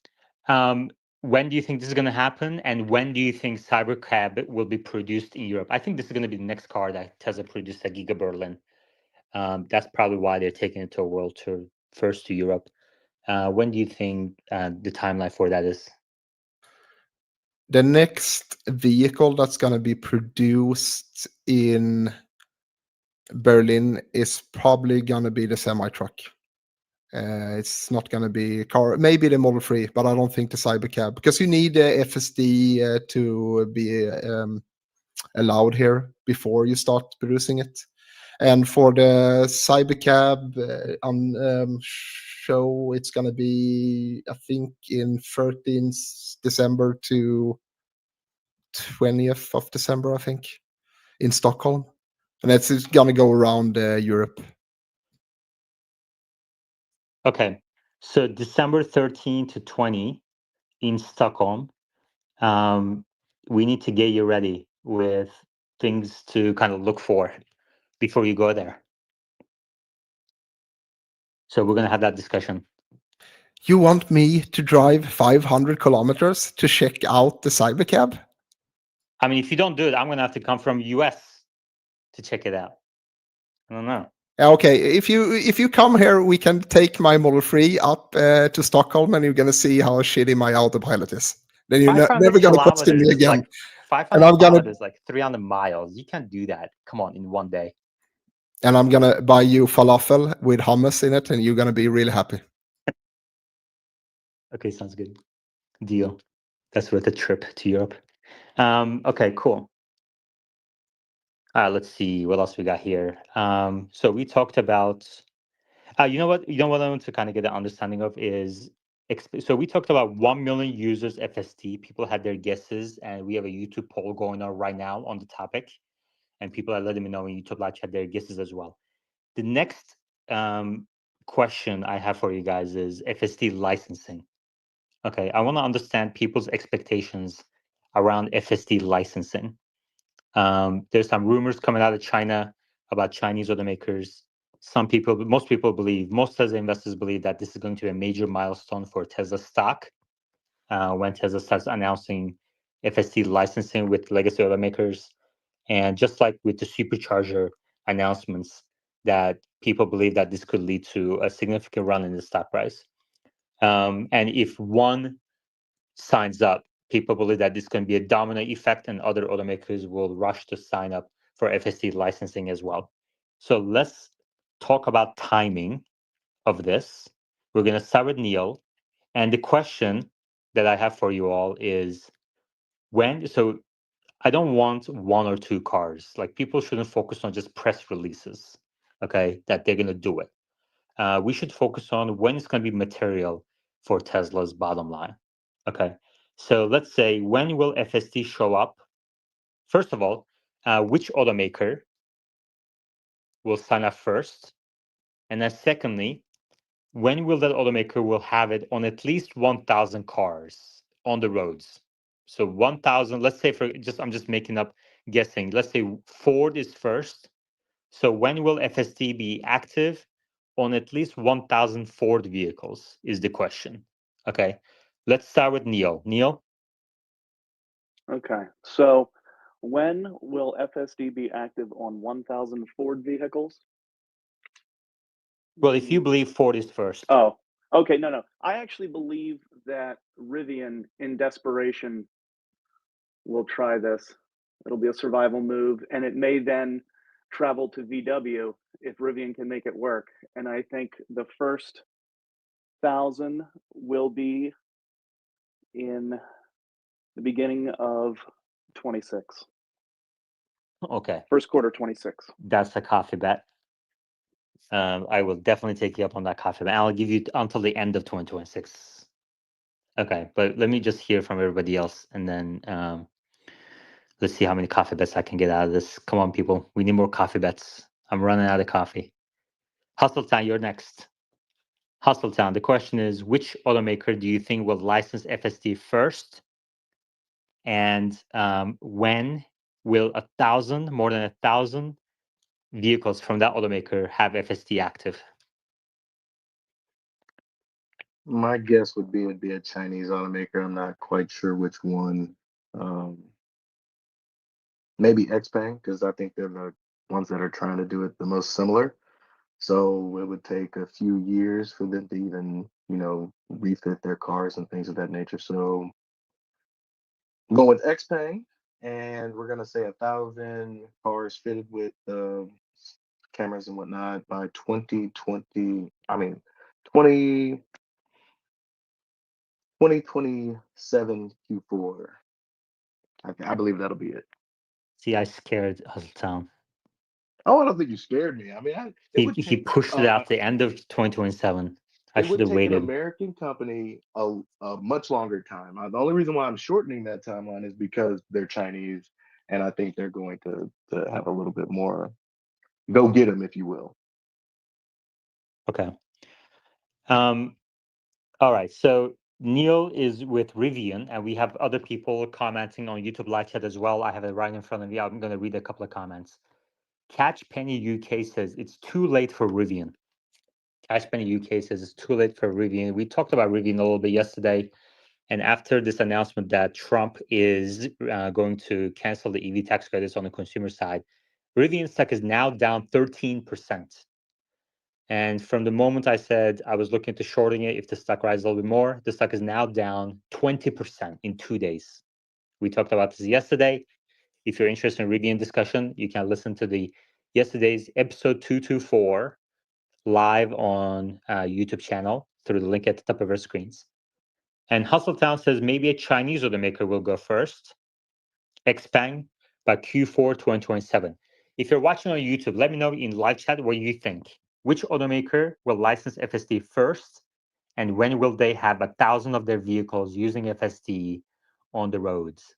S1: When do you think this is going to happen? And when do you think Cybercab will be produced in Europe? I think this is going to be the next car that Tesla produced at Giga Berlin. That's probably why they're taking it to a world tour first to Europe. When do you think the timeline for that is?
S5: The next vehicle that's going to be produced in Berlin is probably going to be the semi-truck. It's not going to be a car, maybe the Model 3, but I don't think the Cybercab, because you need FSD to be allowed here before you start producing it. And for the Cybercab show, it's going to be, I think, in 13th December to 20th of December, I think, in Stockholm. And it's going to go around Europe.
S1: Okay. So December 13 to 20 in Stockholm. We need to get you ready with things to kind of look for before you go there. So we're going to have that discussion.
S5: You want me to drive 500 kilometers to check out the Cybercab?
S1: I mean, if you don't do it, I'm going to have to come from US to check it out. I don't know.
S5: Okay, if you come here, we can take my Model 3 up to Stockholm, and you're gonna see how shitty my autopilot is. Then you're
S1: 500
S5: never gonna question me
S1: kilometers,
S5: again.
S1: like 500
S5: And I'm gonna
S1: kilometers, like 300 miles. You can't do that. Come on, in one day.
S5: and I'm gonna buy you falafel with hummus in it, and you're gonna be really happy.
S1: Okay, sounds good. Deal. That's worth a trip to Europe. Okay, cool. Let's see what else we got here. So we talked about. You know what? I want to kind of get an understanding of is. So we talked about 1 million users FST. People had their guesses, and we have a YouTube poll going on right now on the topic, and people are letting me know in YouTube Live chat their guesses as well. The next question I have for you guys is FST licensing. Okay, I want to understand people's expectations around FST licensing. There's some rumors coming out of China about Chinese automakers. Most Tesla investors believe that this is going to be a major milestone for Tesla stock when Tesla starts announcing FST licensing with legacy automakers. And just like with the supercharger announcements, that people believe that this could lead to a significant run in the stock price. And if one signs up, people believe that this can be a domino effect and other automakers will rush to sign up for FSD licensing as well. So let's talk about timing of this. We're going to start with Neil. And the question that I have for you all is so I don't want one or two cars. Like people shouldn't focus on just press releases, okay, that they're going to do it. We should focus on when it's going to be material for Tesla's bottom line. Okay. So let's say, when will FSD show up? First of all, which automaker will sign up first? And then secondly, when will that automaker will have it on at least 1,000 cars on the roads? So 1,000, let's say I'm just making up guessing. Let's say Ford is first. So when will FSD be active on at least 1,000 Ford vehicles is the question. Okay. Let's start with Neil. Neil?
S2: Okay, so when will FSD be active on 1,000 Ford vehicles?
S1: Well, if you believe Ford is first.
S2: Oh, okay, no. I actually believe that Rivian, in desperation, will try this. It'll be a survival move, and it may then travel to VW if Rivian can make it work. And I think the first 1,000 will be in the beginning of 26.
S1: Okay.
S2: First quarter 26.
S1: That's a coffee bet. I will definitely take you up on that coffee bet. I'll give you until the end of 2026. Okay, but let me just hear from everybody else, and then let's see how many coffee bets I can get out of this. Come on, people. We need more coffee bets. I'm running out of coffee. Hustletown, you're next. Hustletown, the question is, which automaker do you think will license FSD first? And when will more than 1,000 vehicles from that automaker have FSD active?
S4: My guess would be it'd be a Chinese automaker. I'm not quite sure which one. Maybe XPeng, because I think they're the ones that are trying to do it the most similar. So it would take a few years for them to even, refit their cars and things of that nature. So I'm going with XPeng, and we're gonna say 1,000 cars fitted with cameras and whatnot by 2020. I mean, 20 2027 Q4. I believe that'll be it.
S1: See, I scared Hustletown.
S4: Oh, I don't think you scared me. I mean,
S1: He pushed it out the end of 2027. I
S4: it
S1: should
S4: would
S1: have
S4: take an
S1: waited.
S4: American company a much longer time. The only reason why I'm shortening that timeline is because they're Chinese, and I think they're going to have a little bit more go get them, if you will.
S1: Okay. All right. So Neil is with Rivian, and we have other people commenting on YouTube live chat as well. I have it right in front of me. I'm going to read a couple of comments. Catch Penny UK says it's too late for Rivian. Catch Penny UK says it's too late for Rivian. We talked about Rivian a little bit yesterday. And after this announcement that Trump is going to cancel the EV tax credits on the consumer side, Rivian stock is now down 13%. And from the moment I said I was looking to shorting it, if the stock rises a little bit more, the stock is now down 20% in 2 days. We talked about this yesterday. If you're interested in Rivian discussion, you can listen to the yesterday's episode 224 live on YouTube channel through the link at the top of our screens. And Hustletown says maybe a Chinese automaker will go first. Xpeng by Q4 2027. If you're watching on YouTube, let me know in live chat what you think. Which automaker will license FSD first, and when will they have 1,000 of their vehicles using FSD on the roads?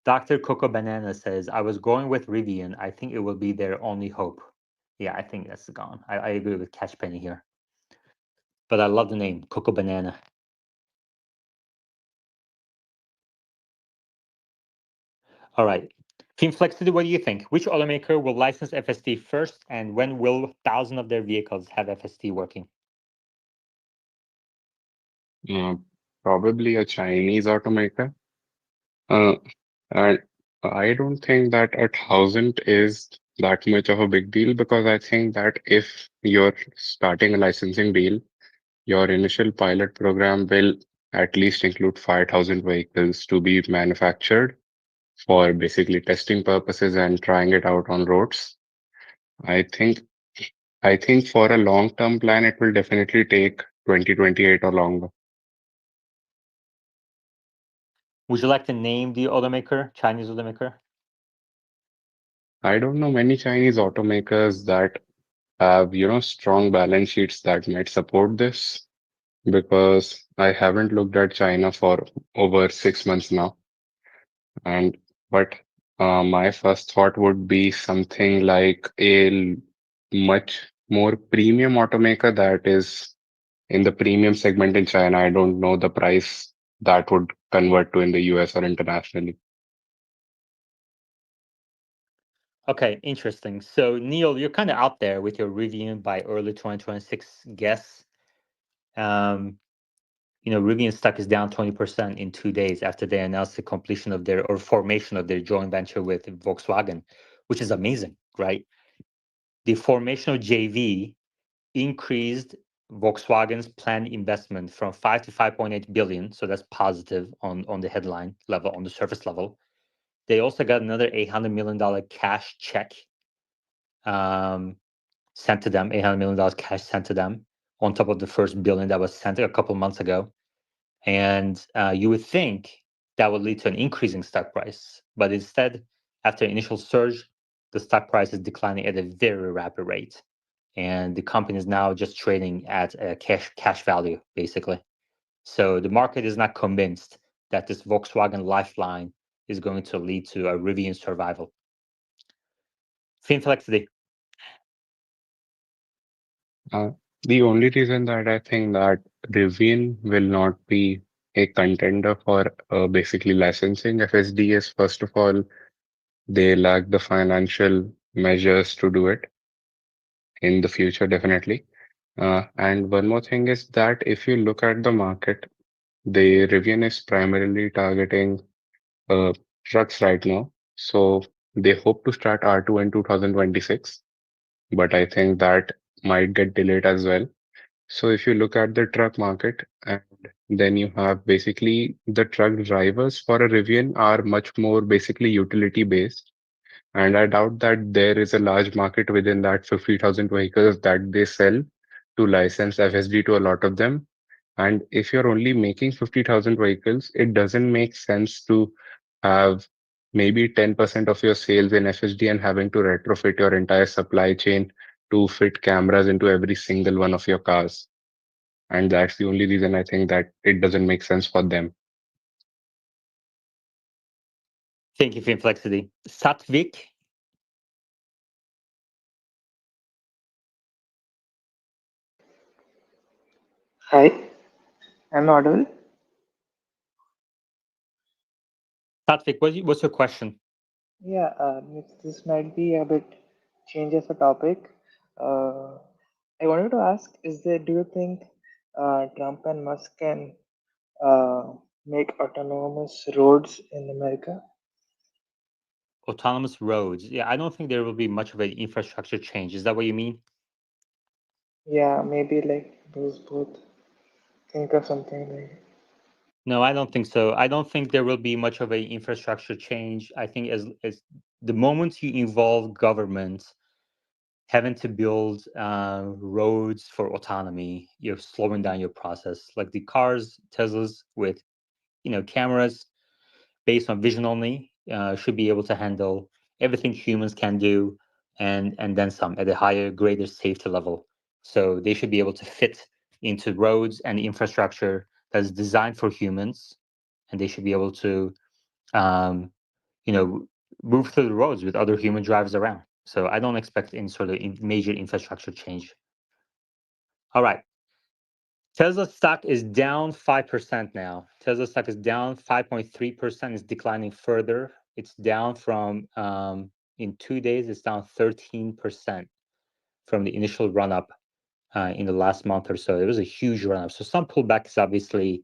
S1: Dr. Coco Banana says, I was going with Rivian. I think it will be their only hope. Yeah, I think that's gone. I agree with Cash Penny here. But I love the name, Coco Banana. All right. Team Flexity, what do you think? Which automaker will license FSD first, and when will 1,000 of their vehicles have FSD working?
S7: Probably a Chinese automaker. Uh, and I don't think that 1,000 is that much of a big deal, because I think that if you're starting a licensing deal, your initial pilot program will at least include 5,000 vehicles to be manufactured for basically testing purposes and trying it out on roads. I think I think for a long-term plan, it will definitely take 2028 or longer.
S1: Would you like to name the automaker, Chinese automaker?
S7: I don't know many Chinese automakers that have, strong balance sheets that might support this, because I haven't looked at China for over 6 months now. And but my first thought would be something like a much more premium automaker that is in the premium segment in China. I don't know the price that would convert to in the US or internationally.
S1: Okay, interesting. So, Neil, you're kind of out there with your Rivian by early 2026 guess. Rivian stock is down 20% in 2 days after they announced the completion of their or formation of their joint venture with Volkswagen, which is amazing, right? The formation of JV increased Volkswagen's planned investment from 5 to 5.8 billion. So that's positive on the headline level, on the surface level. They also got another $800 million cash check sent to them, $800 million cash sent to them on top of the first billion that was sent a couple months ago. And you would think that would lead to an increasing stock price. But instead, after initial surge, the stock price is declining at a very rapid rate. And the company is now just trading at a cash value, basically. So the market is not convinced that this Volkswagen lifeline is going to lead to a Rivian survival. Finflexity.
S7: Uh, the only reason that I think that Rivian will not be a contender for basically licensing FSD is, first of all, they lack the financial measures to do it in the future, definitely. And one more thing is that if you look at the market, the Rivian is primarily targeting uh, trucks right now. So they hope to start R2 in 2026, but I think that might get delayed as well. So if you look at the truck market, and then you have basically the truck drivers for a Rivian are much more basically utility based. And I doubt that there is a large market within that 50,000 vehicles that they sell to license FSD to a lot of them. And if you're only making 50,000 vehicles, it doesn't make sense to have maybe 10% of your sales in FSD and having to retrofit your entire supply chain to fit cameras into every single one of your cars. And that's the only reason I think that it doesn't make sense for them.
S1: Thank you for Inflexity. Satvik,
S9: Hi, I'm audible.
S1: Satvik, what's your question?
S9: Yeah, this might be a bit change of a topic. Uh, I wanted to ask: do you think Trump and Musk can make autonomous roads in America?
S1: Autonomous roads. Yeah, I don't think there will be much of an infrastructure change. Is that what you mean?
S9: Yeah, maybe like those both. Think of something like.
S1: No, I don't think so. I don't think there will be much of an infrastructure change. I think as the moment you involve government having to build roads for autonomy, you're slowing down your process. Like the cars, Teslas with cameras based on vision only should be able to handle everything humans can do, and then some at a higher, greater safety level. So they should be able to fit into roads and infrastructure that's designed for humans, and they should be able to, um, move through the roads with other human drivers around. So I don't expect any sort of major infrastructure change. All right. Tesla stock is down 5% now. Tesla stock is down 5.3%. It's declining further. It's down from, in 2 days, it's down 13% from the initial run up in the last month or so. It was a huge run up. So some pullback is obviously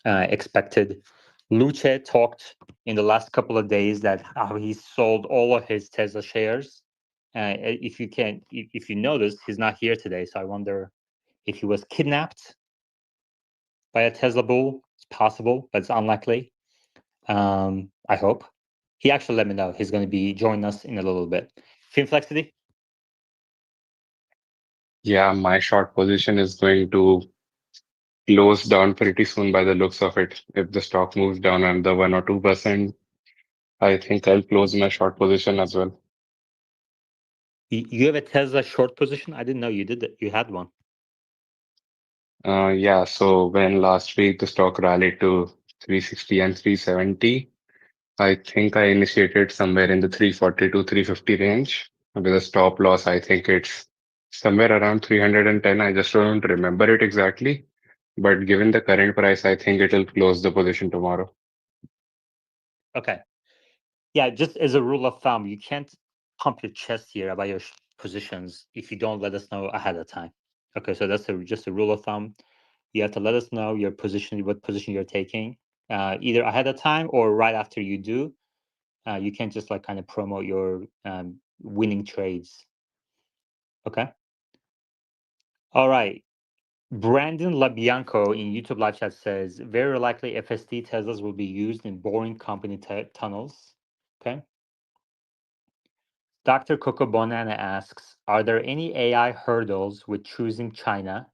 S1: expected. Luce talked in the last couple of days that how he sold all of his Tesla shares. If you notice, he's not here today. So I wonder if he was kidnapped by a Tesla bull. It's possible, but it's unlikely. I hope. He actually let me know he's going to be joining us in a little bit. Finflexity?
S7: Yeah, my short position is going to close down pretty soon by the looks of it. If the stock moves down another 1 or 2%, I think I'll close my short position as well.
S1: You have a Tesla short position? I didn't know you did that. You had one.
S7: Yeah, so when last week the stock rallied to 360 and 370, I think I initiated somewhere in the 340 to 350 range with a stop loss. I think it's somewhere around 310. I just don't remember it exactly. But given the current price, I think it'll close the position tomorrow.
S1: Okay. Yeah, just as a rule of thumb, you can't pump your chest here about your positions if you don't let us know ahead of time. Okay, so that's just a rule of thumb. You have to let us know your position, what position you're taking, either ahead of time or right after you do. You can't just like kind of promote your winning trades. Okay. All right. Brandon LaBianco in YouTube live chat says very likely FSD Teslas will be used in boring company tunnels. Okay. Dr. Coco Bonana asks, are there any AI hurdles with choosing China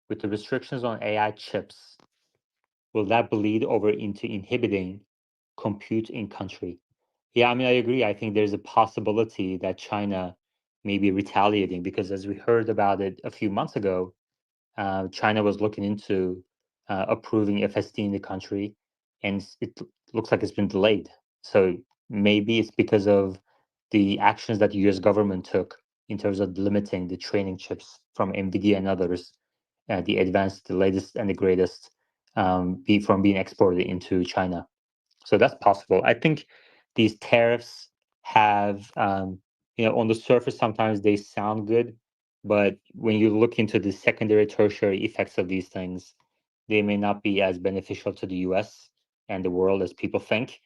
S1: with the restrictions on AI chips? Will that bleed over into inhibiting compute in country? Yeah, I mean, I agree. I think there's a possibility that China may be retaliating because, as we heard about it a few months ago, China was looking into approving FSD in the country, and it looks like it's been delayed. So maybe it's because of the actions that the U.S. government took in terms of limiting the training chips from NVIDIA and others, the advanced, the latest, and the greatest, from being exported into China. So that's possible. I think these tariffs have, on the surface, sometimes they sound good, but when you look into the secondary, tertiary effects of these things, they may not be as beneficial to the US and the world as people think.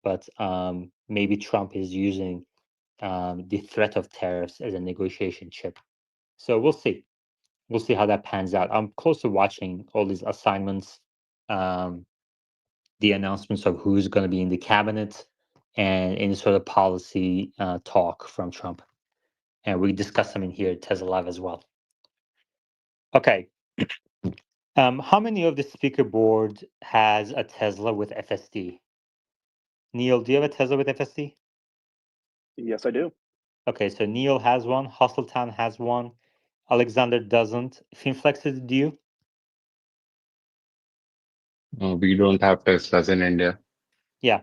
S1: But maybe Trump is using the threat of tariffs as a negotiation chip. So we'll see. We'll see how that pans out. I'm close to watching all these assignments. The announcements of who's going to be in the cabinet and any sort of policy talk from Trump. And we discuss them in here at Tesla Live as well. Okay. How many of the speaker board has a Tesla with FSD? Neil, do you have a Tesla with FSD?
S2: Yes, I do.
S1: Okay, so Neil has one, Hustletown has one, Alexander doesn't. Finflex, do you?
S7: We don't have Teslas in India.
S1: Yeah.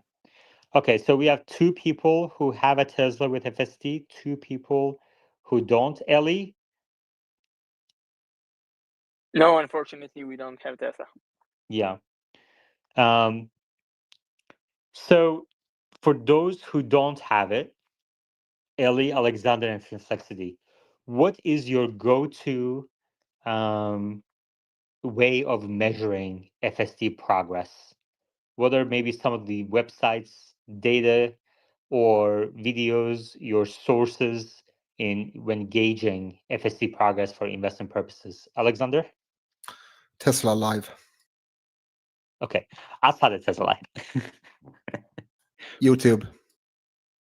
S1: Okay, so we have two people who have a Tesla with FSD, two people who don't. Ellie?
S10: No, unfortunately, we don't have Tesla.
S1: Yeah. So for those who don't have it, Ellie, Alexander, and Finflexity, what is your go-to way of measuring FSD progress? What are maybe some of the websites, data, or videos, your sources in when gauging FSD progress for investment purposes? Alexander?
S5: Tesla Live,
S1: Okay, outside of Tesla.
S5: YouTube.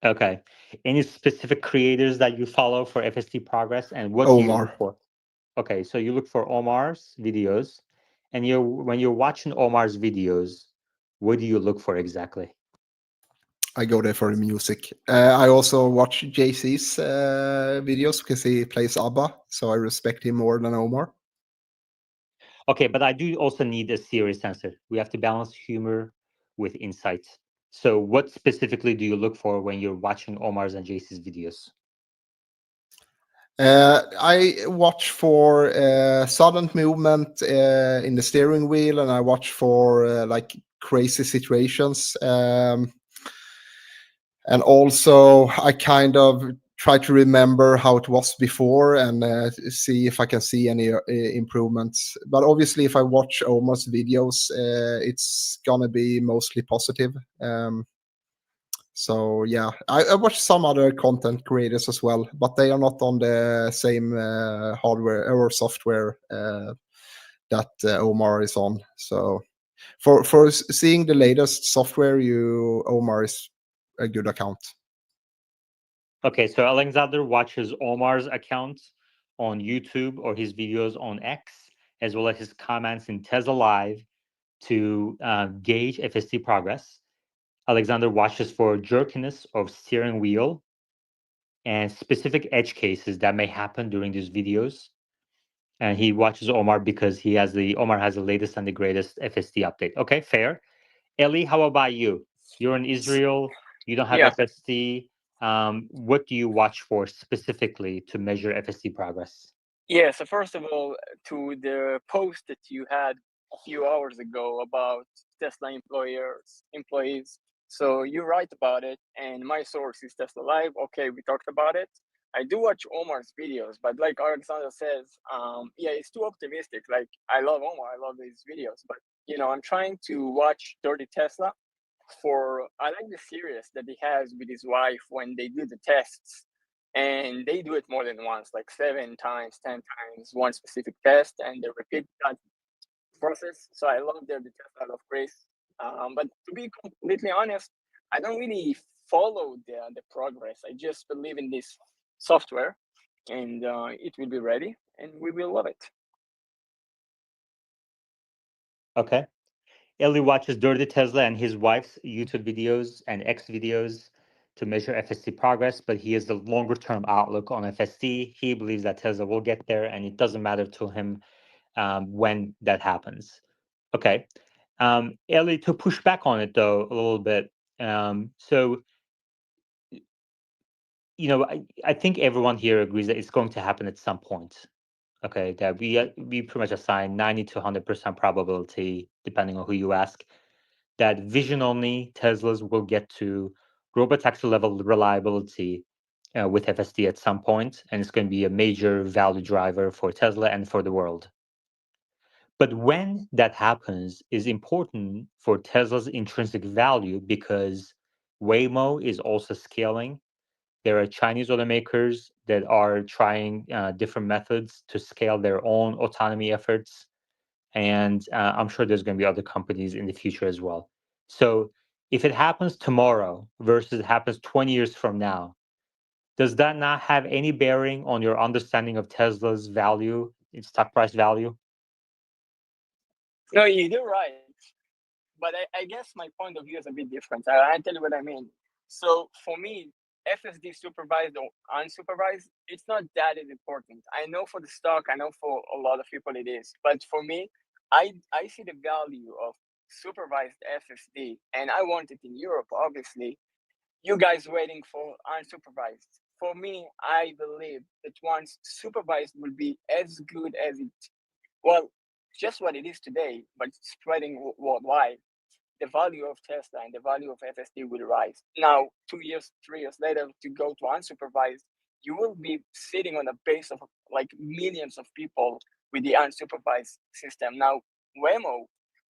S1: Okay. Any specific creators that you follow for FSD progress, and what do you
S5: Omar.
S1: look for? Okay, so you look for Omar's videos, and when you're watching Omar's videos, what do you look for exactly?
S5: I go there for the music. I also watch JC's videos because he plays ABBA, so I respect him more than Omar.
S1: Okay, but I do also need a serious answer. We have to balance humor with insight. So what specifically do you look for when you're watching Omar's and JC's videos?
S5: I watch for sudden movement in the steering wheel, and I watch for like crazy situations. And also, I kind of try to remember how it was before and see if I can see any improvements. But obviously, if I watch Omar's videos, it's gonna be mostly positive. So yeah, I watch some other content creators as well, but they are not on the same hardware or software that Omar is on. So for seeing the latest software, Omar is a good account.
S1: Okay, so Alexander watches Omar's account on YouTube or his videos on X, as well as his comments in Tesla Live to gauge FSD progress. Alexander watches for jerkiness of steering wheel and specific edge cases that may happen during these videos. And he watches Omar because Omar has the latest and the greatest FSD update. Okay, fair. Ellie, how about you? You're in Israel. You don't have
S10: Yeah.
S1: FSD. What do you watch for specifically to measure FSD progress?
S10: Yeah, so first of all, to the post that you had a few hours ago about Tesla employees. So you're right about it, and my source is Tesla Live. Okay, we talked about it. I do watch Omar's videos, but like Alexander says, yeah, it's too optimistic. Like I love Omar, I love his videos, but I'm trying to watch Dirty Tesla I like the series that he has with his wife when they do the tests, and they do it more than once, like 7 times, 10 times, one specific test, and they repeat that process. So I love the test out of grace. But to be completely honest, I don't really follow the progress. I just believe in this software, and it will be ready, and we will love it.
S1: Okay. Ellie watches Dirty Tesla and his wife's YouTube videos and X videos to measure FSD progress, but he has the longer term outlook on FSD. He believes that Tesla will get there, and it doesn't matter to him when that happens. Okay. Ellie, to push back on it though a little bit. So, I think everyone here agrees that it's going to happen at some point. Okay, that we pretty much assign 90 to 100% probability, depending on who you ask, that vision only Teslas will get to robotaxi level reliability with FSD at some point, and it's going to be a major value driver for Tesla and for the world. But when that happens is important for Tesla's intrinsic value because Waymo is also scaling. There are Chinese automakers that are trying different methods to scale their own autonomy efforts. And I'm sure there's going to be other companies in the future as well. So if it happens tomorrow versus it happens 20 years from now, does that not have any bearing on your understanding of Tesla's value, its stock price value?
S10: No, you do right. but I guess my point of view is a bit different. I tell you what I mean. So for me, FSD supervised or unsupervised, it's not that important. I know for the stock, I know for a lot of people it is, but for me, I see the value of supervised FSD, and I want it in Europe, obviously. You guys waiting for unsupervised. For me, I believe that once supervised will be as good as it, well, just what it is today, but spreading worldwide, the value of Tesla and the value of FSD will rise. Now, 2 years, 3 years later, to go to unsupervised, you will be sitting on a base of like millions of people with the unsupervised system. Now, Waymo,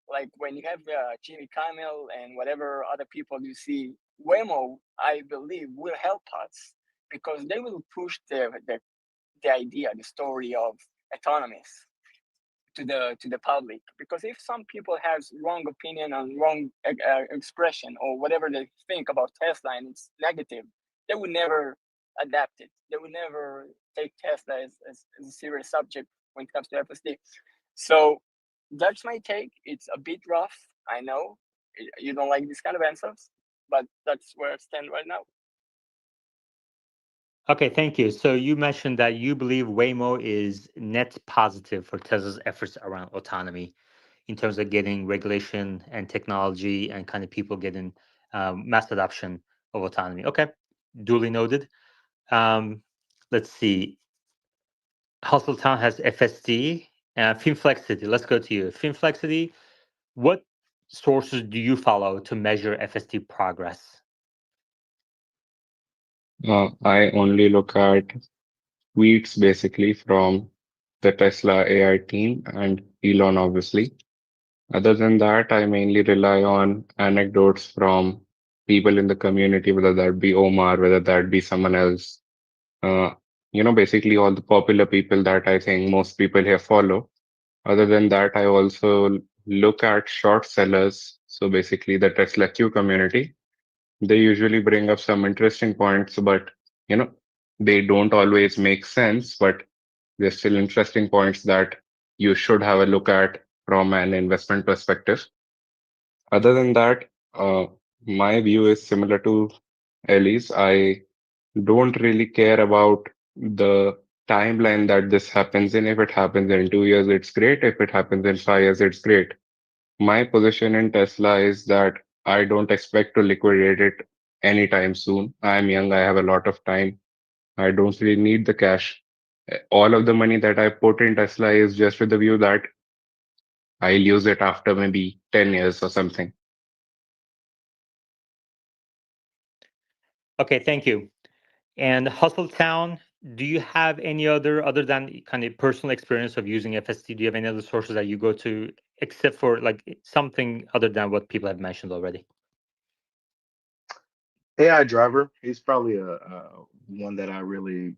S10: like when you have Jimmy Kimmel and whatever other people you see, Waymo, I believe, will help us because they will push the idea, the story of autonomous to the public. Because if some people has wrong opinion and wrong expression or whatever they think about Tesla and it's negative, they would never adapt it. They would never take Tesla as a serious subject when it comes to FSD. So that's my take. It's a bit rough. I know you don't like this kind of answers, but that's where I stand right now.
S1: Okay, thank you. So you mentioned that you believe Waymo is net positive for Tesla's efforts around autonomy in terms of getting regulation and technology and kind of people getting mass adoption of autonomy. Okay, duly noted. Let's see. Hustletown has FSD. Finflexity, let's go to you. Finflexity, what sources do you follow to measure FSD progress?
S7: I only look at tweets basically from the Tesla AI team and Elon, obviously. Other than that, I mainly rely on anecdotes from people in the community, whether that be Omar, whether that be someone else. Uh, basically all the popular people that I think most people here follow. Other than that, I also look at short sellers. So basically the Tesla Q community. They usually bring up some interesting points, but you know, they don't always make sense, but they're still interesting points that you should have a look at from an investment perspective. Other than that, my view is similar to Ellie's. I don't really care about the timeline that this happens in. If it happens in 2 years, it's great. If it happens in 5 years, it's great. My position in Tesla is that I don't expect to liquidate it anytime soon. I'm young, I have a lot of time. I don't really need the cash. All of the money that I put in Tesla is just with the view that I'll use it after maybe 10 years or something.
S1: Okay, thank you. And Hustletown, do you have any other than kind of personal experience of using FSD? Do you have any other sources that you go to, except for like something other than what people have mentioned already?
S4: AI driver, he's probably a one that I really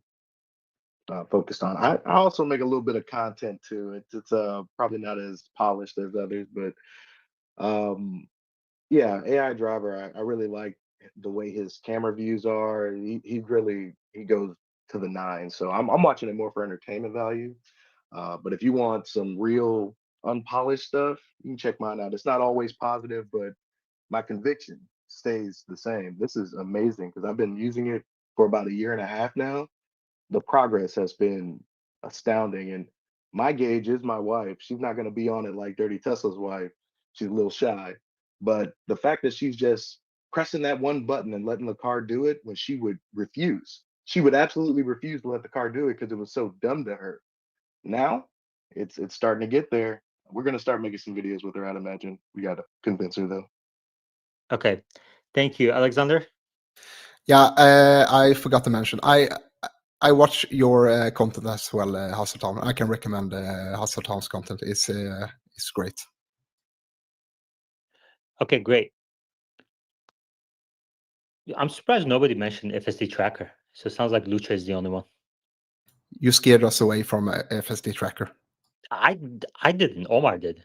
S4: focused on. I also make a little bit of content too. It's probably not as polished as others, but um, yeah, AI driver. I really like the way his camera views are. He goes to the nine. So I'm watching it more for entertainment value. But if you want some real unpolished stuff, you can check mine out. It's not always positive, but my conviction stays the same. This is amazing because I've been using it for about a year and a half now. The progress has been astounding. And my gauge is my wife. She's not going to be on it like Dirty Tesla's wife. She's a little shy. But the fact that she's just pressing that one button and letting the car do it when she would refuse, she would absolutely refuse to let the car do it because it was so dumb to her. Now it's starting to get there. We're going to start making some videos with her, I'd imagine. We got to convince her though.
S1: Okay, thank you, Alexander.
S5: Yeah, I forgot to mention. I watch your content as well, Hasseltown. I can recommend Hasseltown's content. It's great.
S1: Okay, great. I'm surprised nobody mentioned FSD tracker. So it sounds like Lucha is the only one.
S5: You scared us away from FSD tracker.
S1: I didn't. Omar did.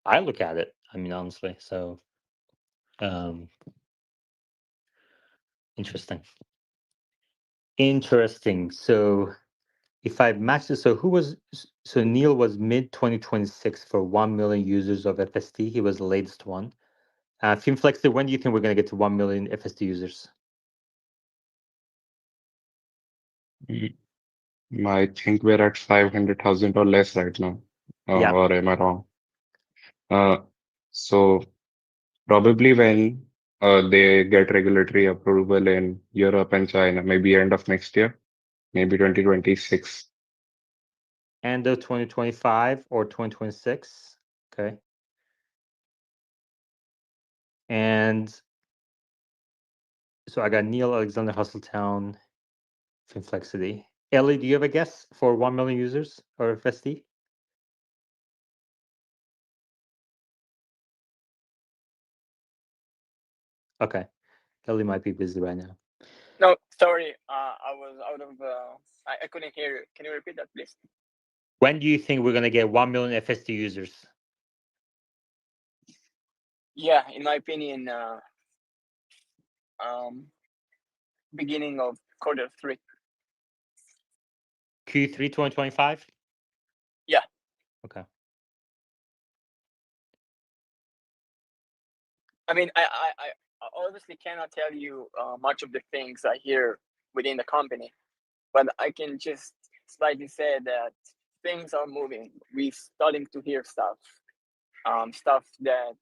S1: I look at it. I mean, honestly. So, interesting. Interesting. So, if I match this, so who was So Neil was mid 2026 for 1 million users of FSD. He was the latest one. Finflexer, when do you think we're going to get to 1 million FSD users?
S7: I think we're at 500,000 or less right now.
S1: Yeah.
S7: Or am I wrong? So probably when they get regulatory approval in Europe and China, maybe end of next year, maybe 2026.
S1: End of 2025 or 2026. Okay. And so I got Neil, Alexander, Hustletown, Finflexity. Ellie, do you have a guess for 1 million users or FSD? Okay. Ellie might be busy right now.
S10: No, sorry, I was out of. I couldn't hear you. Can you repeat that, please?
S1: When do you think we're going to get 1 million FSD users?
S10: Yeah, in my opinion, beginning of Q3.
S1: Q3 2025?
S10: Yeah.
S1: Okay.
S10: I mean, I obviously cannot tell you much of the things I hear within the company, but I can just slightly say that things are moving. We're starting to hear stuff that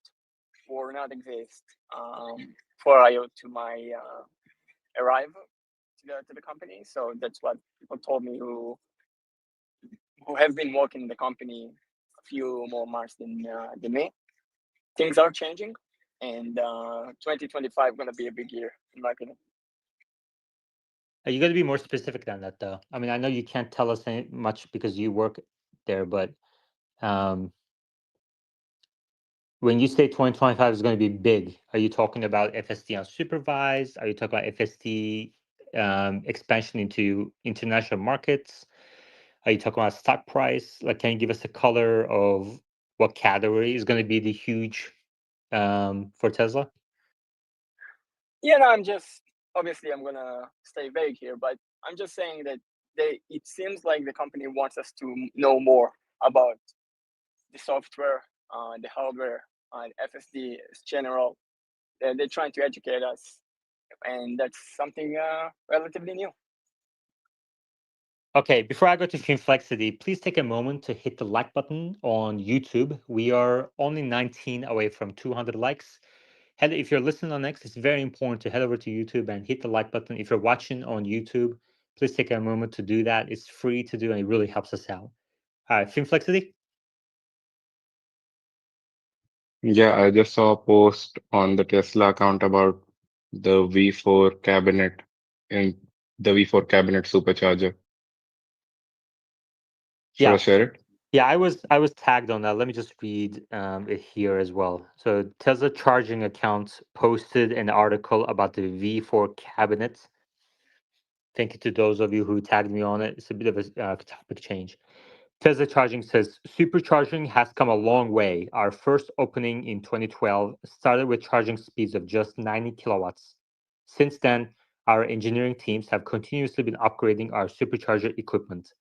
S10: will not exist prior to my arrival to the company. So that's what people told me who have been working in the company a few more months than me. Things are changing, and 2025 going to be a big year in my opinion.
S1: Are you going to be more specific than that, though? I mean, I know you can't tell us much because you work there, but when you say 2025 is going to be big, are you talking about FSD unsupervised? Are you talking about FSD expansion into international markets? Are you talking about stock price? Like, can you give us a color of what category is going to be the huge for Tesla?
S10: Yeah, no, I'm just obviously I'm gonna stay vague here, but I'm just saying that it seems like the company wants us to know more about the software, the hardware, FSD in general. They're trying to educate us, and that's something relatively new.
S1: Okay, before I go to Finflexity, please take a moment to hit the like button on YouTube. We are only 19 away from 200 likes. If you're listening on X, it's very important to head over to YouTube and hit the like button. If you're watching on YouTube, please take a moment to do that. It's free to do and it really helps us out. All right, Finflexity.
S7: Yeah, I just saw a post on the Tesla account about the V4 cabinet in the V4 cabinet supercharger. Should I share it?
S1: Yeah, I was tagged on that. Let me just read it here as well. So Tesla charging accounts posted an article about the V4 cabinet. Thank you to those of you who tagged me on it. It's a bit of a topic change. Tesla Charging says supercharging has come a long way. Our first opening in 2012 started with charging speeds of just 90 kilowatts. Since then, our engineering teams have continuously been upgrading our supercharger equipment.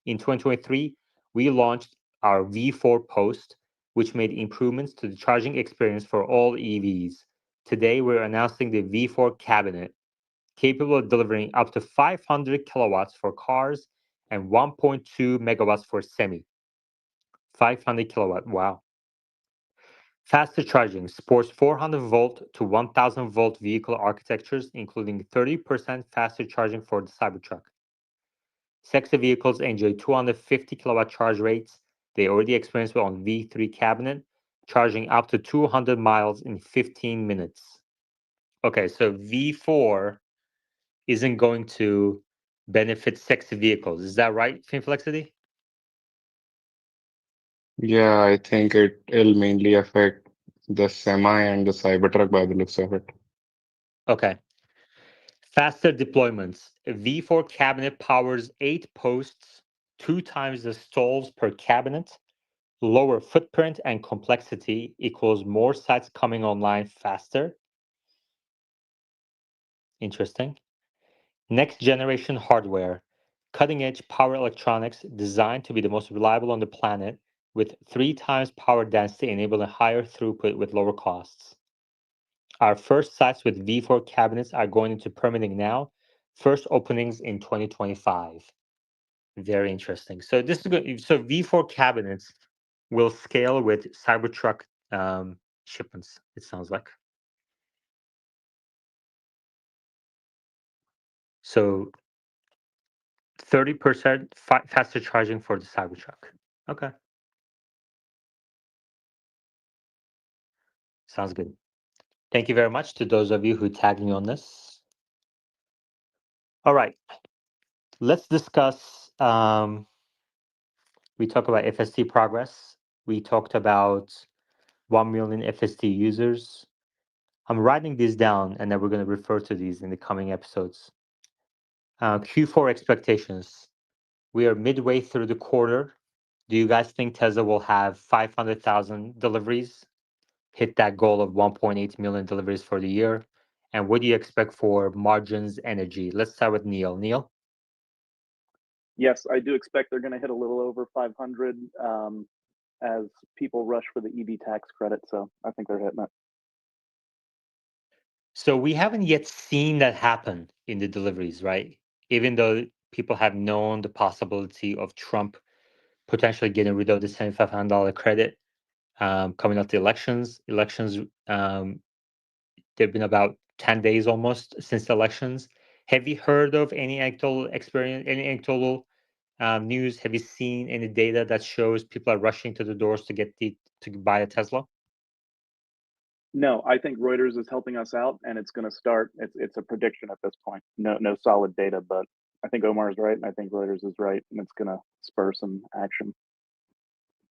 S1: In 2023, we launched our V4 Post, which made improvements to the charging experience for all EVs. Today, we're announcing the V4 Cabinet, capable of delivering up to 500 kilowatts for cars and 1.2 megawatts for semi. 500 kilowatt, wow. Faster charging supports 400 volt to 1000 volt vehicle architectures, including 30% faster charging for the Cybertruck. Sexy vehicles enjoy 250 kilowatt charge rates. They already experienced on V3 cabinet, charging up to 200 miles in 15 minutes. Okay, so V4 isn't going to benefit sexy vehicles. Is that right, Finflexity?
S7: Yeah, I think it'll mainly affect the semi and the Cybertruck by the looks of it.
S1: Okay. Faster deployments. A V4 cabinet powers 8 posts, 2 times the stalls per cabinet. Lower footprint and complexity equals more sites coming online faster. Interesting. Next generation hardware. cutting-edge power electronics designed to be the most reliable on the planet, with 3 times power density, enabling higher throughput with lower costs. Our first sites with V4 cabinets are going into permitting now. First openings in 2025. Very interesting. So this is good. So V4 cabinets will scale with Cybertruck shipments, it sounds like. So 30% faster charging for the Cybertruck. Okay. Sounds good. Thank you very much to those of you who tagged me on this. All right. Let's discuss, we talked about FSD progress. We talked about 1 million FSD users. I'm writing these down, and then we're going to refer to these in the coming episodes. Q4 expectations. We are midway through the quarter. Do you guys think Tesla will have 500,000 deliveries, hit that goal of 1.8 million deliveries for the year? And what do you expect for margins, energy? Let's start with Neil. Neil?
S2: Yes, I do expect they're going to hit a little over 500 as people rush for the EV tax credit. So I think they're hitting it.
S1: So we haven't yet seen that happen in the deliveries, right? Even though people have known the possibility of Trump potentially getting rid of the $7,500 credit coming up the elections. Elections, they've been about 10 days almost since the elections. Have you heard of any anecdotal experience, any anecdotal news? Have you seen any data that shows people are rushing to the doors to buy a Tesla?
S2: No, I think Reuters is helping us out, and it's going to start. It's a prediction at this point. No solid data, but I think Omar is right, and I think Reuters is right, and it's going to spur some action.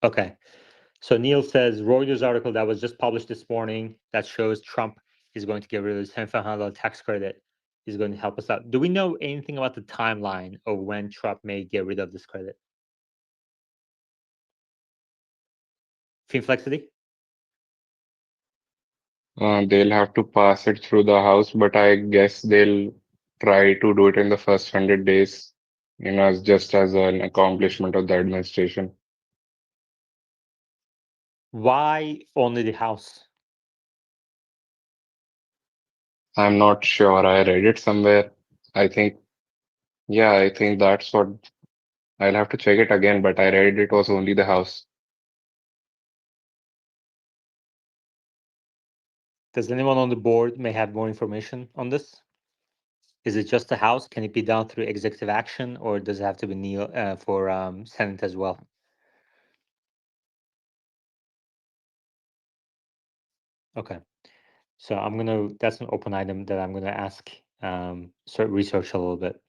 S1: Okay. So Neil says Reuters article that was just published this morning that shows Trump is going to get rid of the $7,500 tax credit is going to help us out. Do we know anything about the timeline of when Trump may get rid of this credit? Finflexity?
S7: They'll have to pass it through the House, but I guess they'll try to do it in the first 100 days, just as an accomplishment of the administration.
S1: Why only the House?
S7: I'm not sure. I read it somewhere. I think that's what I'll have to check it again, but I read it was only the House.
S1: Does anyone on the board may have more information on this? Is it just the House? Can it be done through executive action, or does it have to be Neil for Senate as well? Okay, so that's an open item that I'm gonna ask, research a little bit.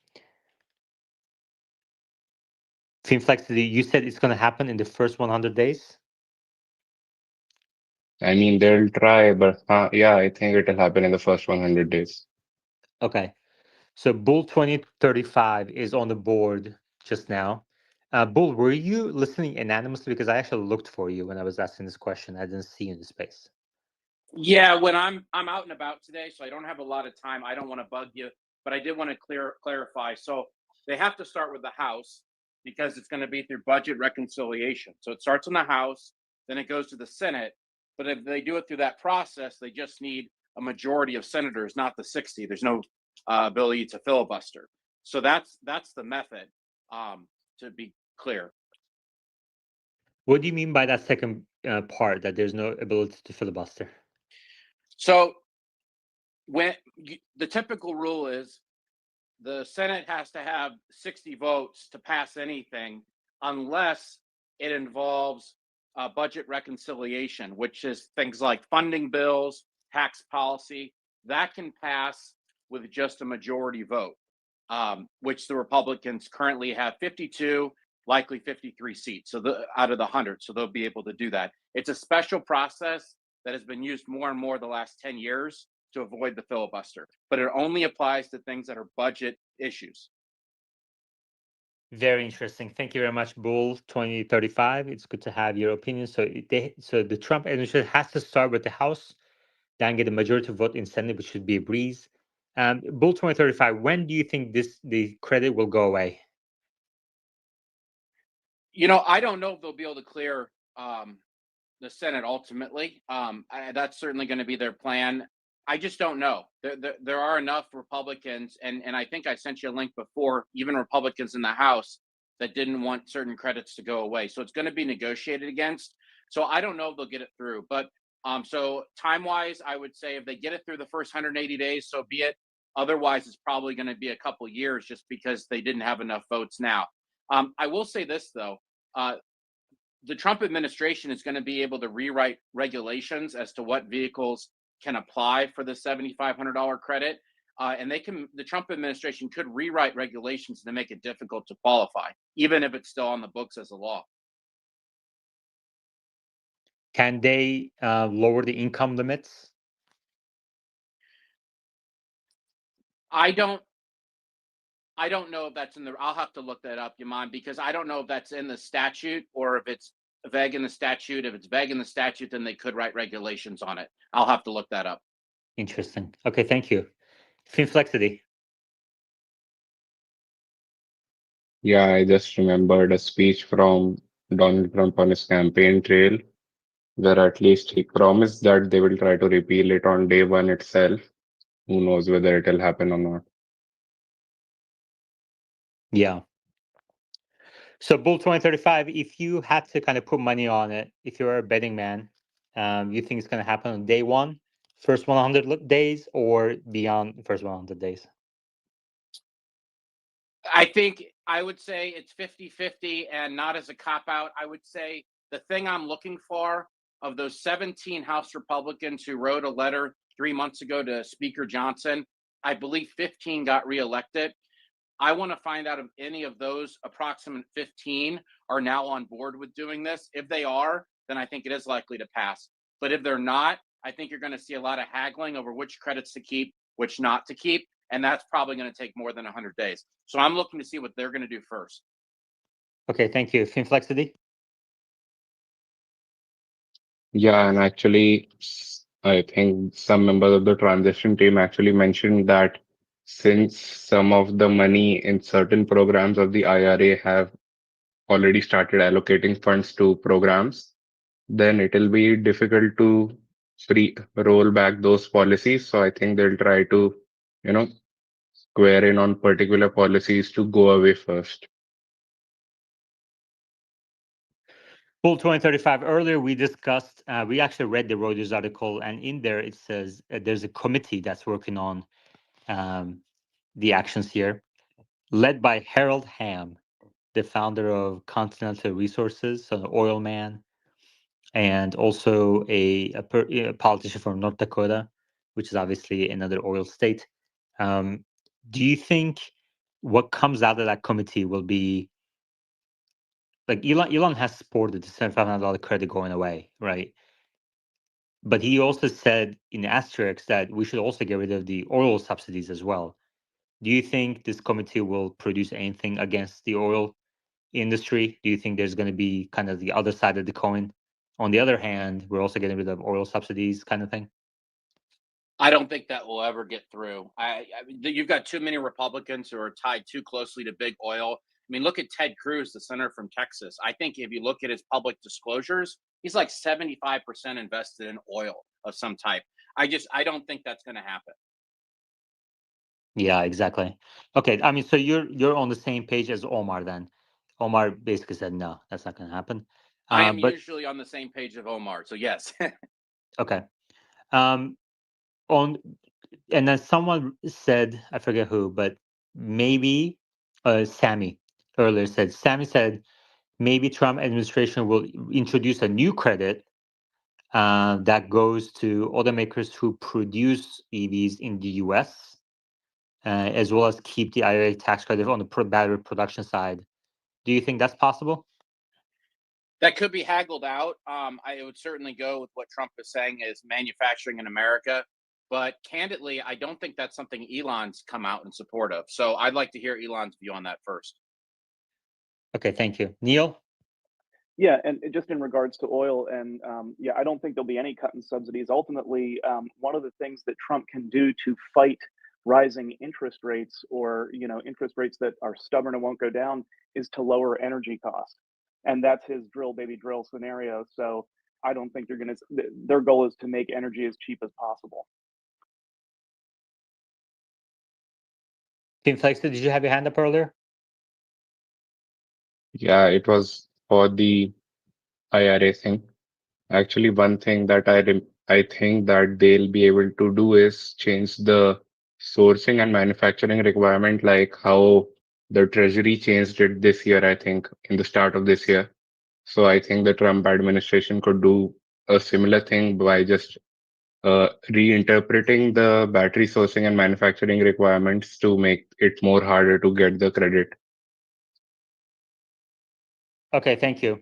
S1: Finflexity, you said it's gonna happen in the first 100 days?
S7: I mean, they'll try, but yeah, I think it'll happen in the first 100 days.
S1: Okay, so Bull 2035 is on the board just now. Bull, were you listening anonymously? Because I actually looked for you when I was asking this question. I didn't see you in the space.
S11: Yeah, when I'm out and about today, so I don't have a lot of time. I don't want to bug you, but I did want to clarify. So they have to start with the House because it's going to be through budget reconciliation. So it starts in the House, then it goes to the Senate. But if they do it through that process, they just need a majority of senators, not the 60. There's no ability to filibuster. So that's the method. To be clear.
S1: What do you mean by that second part, that there's no ability to filibuster?
S11: So the typical rule is the Senate has to have 60 votes to pass anything unless it involves budget reconciliation, which is things like funding bills, tax policy. That can pass with just a majority vote, which the Republicans currently have 52, likely 53 seats, so out of the 100, so they'll be able to do that. It's a special process that has been used more and more the last 10 years to avoid the filibuster, but it only applies to things that are budget issues.
S1: Very interesting. Thank you very much, Bull 2035. It's good to have your opinion. So the Trump administration has to start with the House, then get a majority vote in Senate, which should be a breeze. Bull 2035, when do you think the credit will go away?
S11: I don't know if they'll be able to clear the Senate ultimately. That's certainly going to be their plan. I just don't know. There are enough Republicans, and I think I sent you a link before, even Republicans in the House that didn't want certain credits to go away. So it's going to be negotiated against. So I don't know if they'll get it through. But so time-wise, I would say if they get it through the first 180 days, so be it. Otherwise, it's probably going to be a couple years just because they didn't have enough votes now. I will say this, though. The Trump administration is going to be able to rewrite regulations as to what vehicles can apply for the $7,500 credit. And the Trump administration could rewrite regulations to make it difficult to qualify, even if it's still on the books as a law.
S1: Can they lower the income limits?
S11: I don't know if that's I'll have to look that up, Yaman, because I don't know if that's in the statute or if it's vague in the statute. If it's vague in the statute, then they could write regulations on it. I'll have to look that up.
S1: Interesting. Okay, thank you. Finflexity.
S7: Yeah, I just remembered a speech from Donald Trump on his campaign trail, where at least he promised that they will try to repeal it on day one itself. Who knows whether it'll happen or not.
S1: Yeah. So Bull 2035, if you had to kind of put money on it, if you're a betting man, you think it's going to happen on day one, first 100 days, or beyond the first 100 days?
S11: I think I would say it's 50-50 and not as a cop-out. I would say the thing I'm looking for of those 17 House Republicans who wrote a letter 3 months ago to Speaker Johnson, I believe 15 got reelected. I want to find out if any of those approximate 15 are now on board with doing this. If they are, then I think it is likely to pass. But if they're not, I think you're going to see a lot of haggling over which credits to keep, which not to keep. And that's probably going to take more than 100 days. So I'm looking to see what they're going to do first.
S1: Okay, thank you. Finflexity?
S7: Yeah, and actually, I think some members of the transition team actually mentioned that since some of the money in certain programs of the IRA have already started allocating funds to programs, then it'll be difficult to roll back those policies. So I think they'll try to, you know, square in on particular policies to go away first.
S1: Bull 2035, earlier we discussed, we actually read the Reuters article, and in there it says there's a committee that's working on the actions here, led by Harold Hamm, the founder of Continental Resources, so an oil man, and also a politician from North Dakota, which is obviously another oil state. Do you think what comes out of that committee will be like Elon has supported the $7,500 credit going away, right? But he also said in asterisks that we should also get rid of the oil subsidies as well. Do you think this committee will produce anything against the oil industry? Do you think there's going to be kind of the other side of the coin? On the other hand, we're also getting rid of oil subsidies kind of thing.
S11: I don't think that will ever get through. You've got too many Republicans who are tied too closely to big oil. I mean, look at Ted Cruz, the senator from Texas. I think if you look at his public disclosures, he's like 75% invested in oil of some type. I don't think that's going to happen.
S1: Yeah, exactly. Okay, I mean, so you're on the same page as Omar then. Omar basically said no, that's not going to happen.
S11: I am
S1: But
S11: usually on the same page of Omar, so yes.
S1: okay. And then someone said, I forget who, but maybe Sammy earlier said, Sammy said maybe Trump administration will introduce a new credit that goes to automakers who produce EVs in the US, as well as keep the IRA tax credit on the battery production side. Do you think that's possible?
S11: That could be haggled out. I would certainly go with what Trump is saying is manufacturing in America. But candidly, I don't think that's something Elon's come out in support of. So I'd like to hear Elon's view on that first.
S1: Okay, thank you. Neil?
S2: Yeah, and just in regards to oil, and yeah, I don't think there'll be any cut in subsidies. Ultimately, one of the things that Trump can do to fight rising interest rates, or interest rates that are stubborn and won't go down, is to lower energy costs. and that's his drill baby drill scenario. So I don't think they're going to. Their goal is to make energy as cheap as possible.
S1: Team Flexer, did you have your hand up earlier?
S7: Yeah, it was for the IRA thing. Actually, one thing that I think that they'll be able to do is change the sourcing and manufacturing requirement, like how the Treasury changed it this year, I think, in the start of this year. So I think the Trump administration could do a similar thing by just reinterpreting the battery sourcing and manufacturing requirements to make it more harder to get the credit.
S1: Okay, thank you.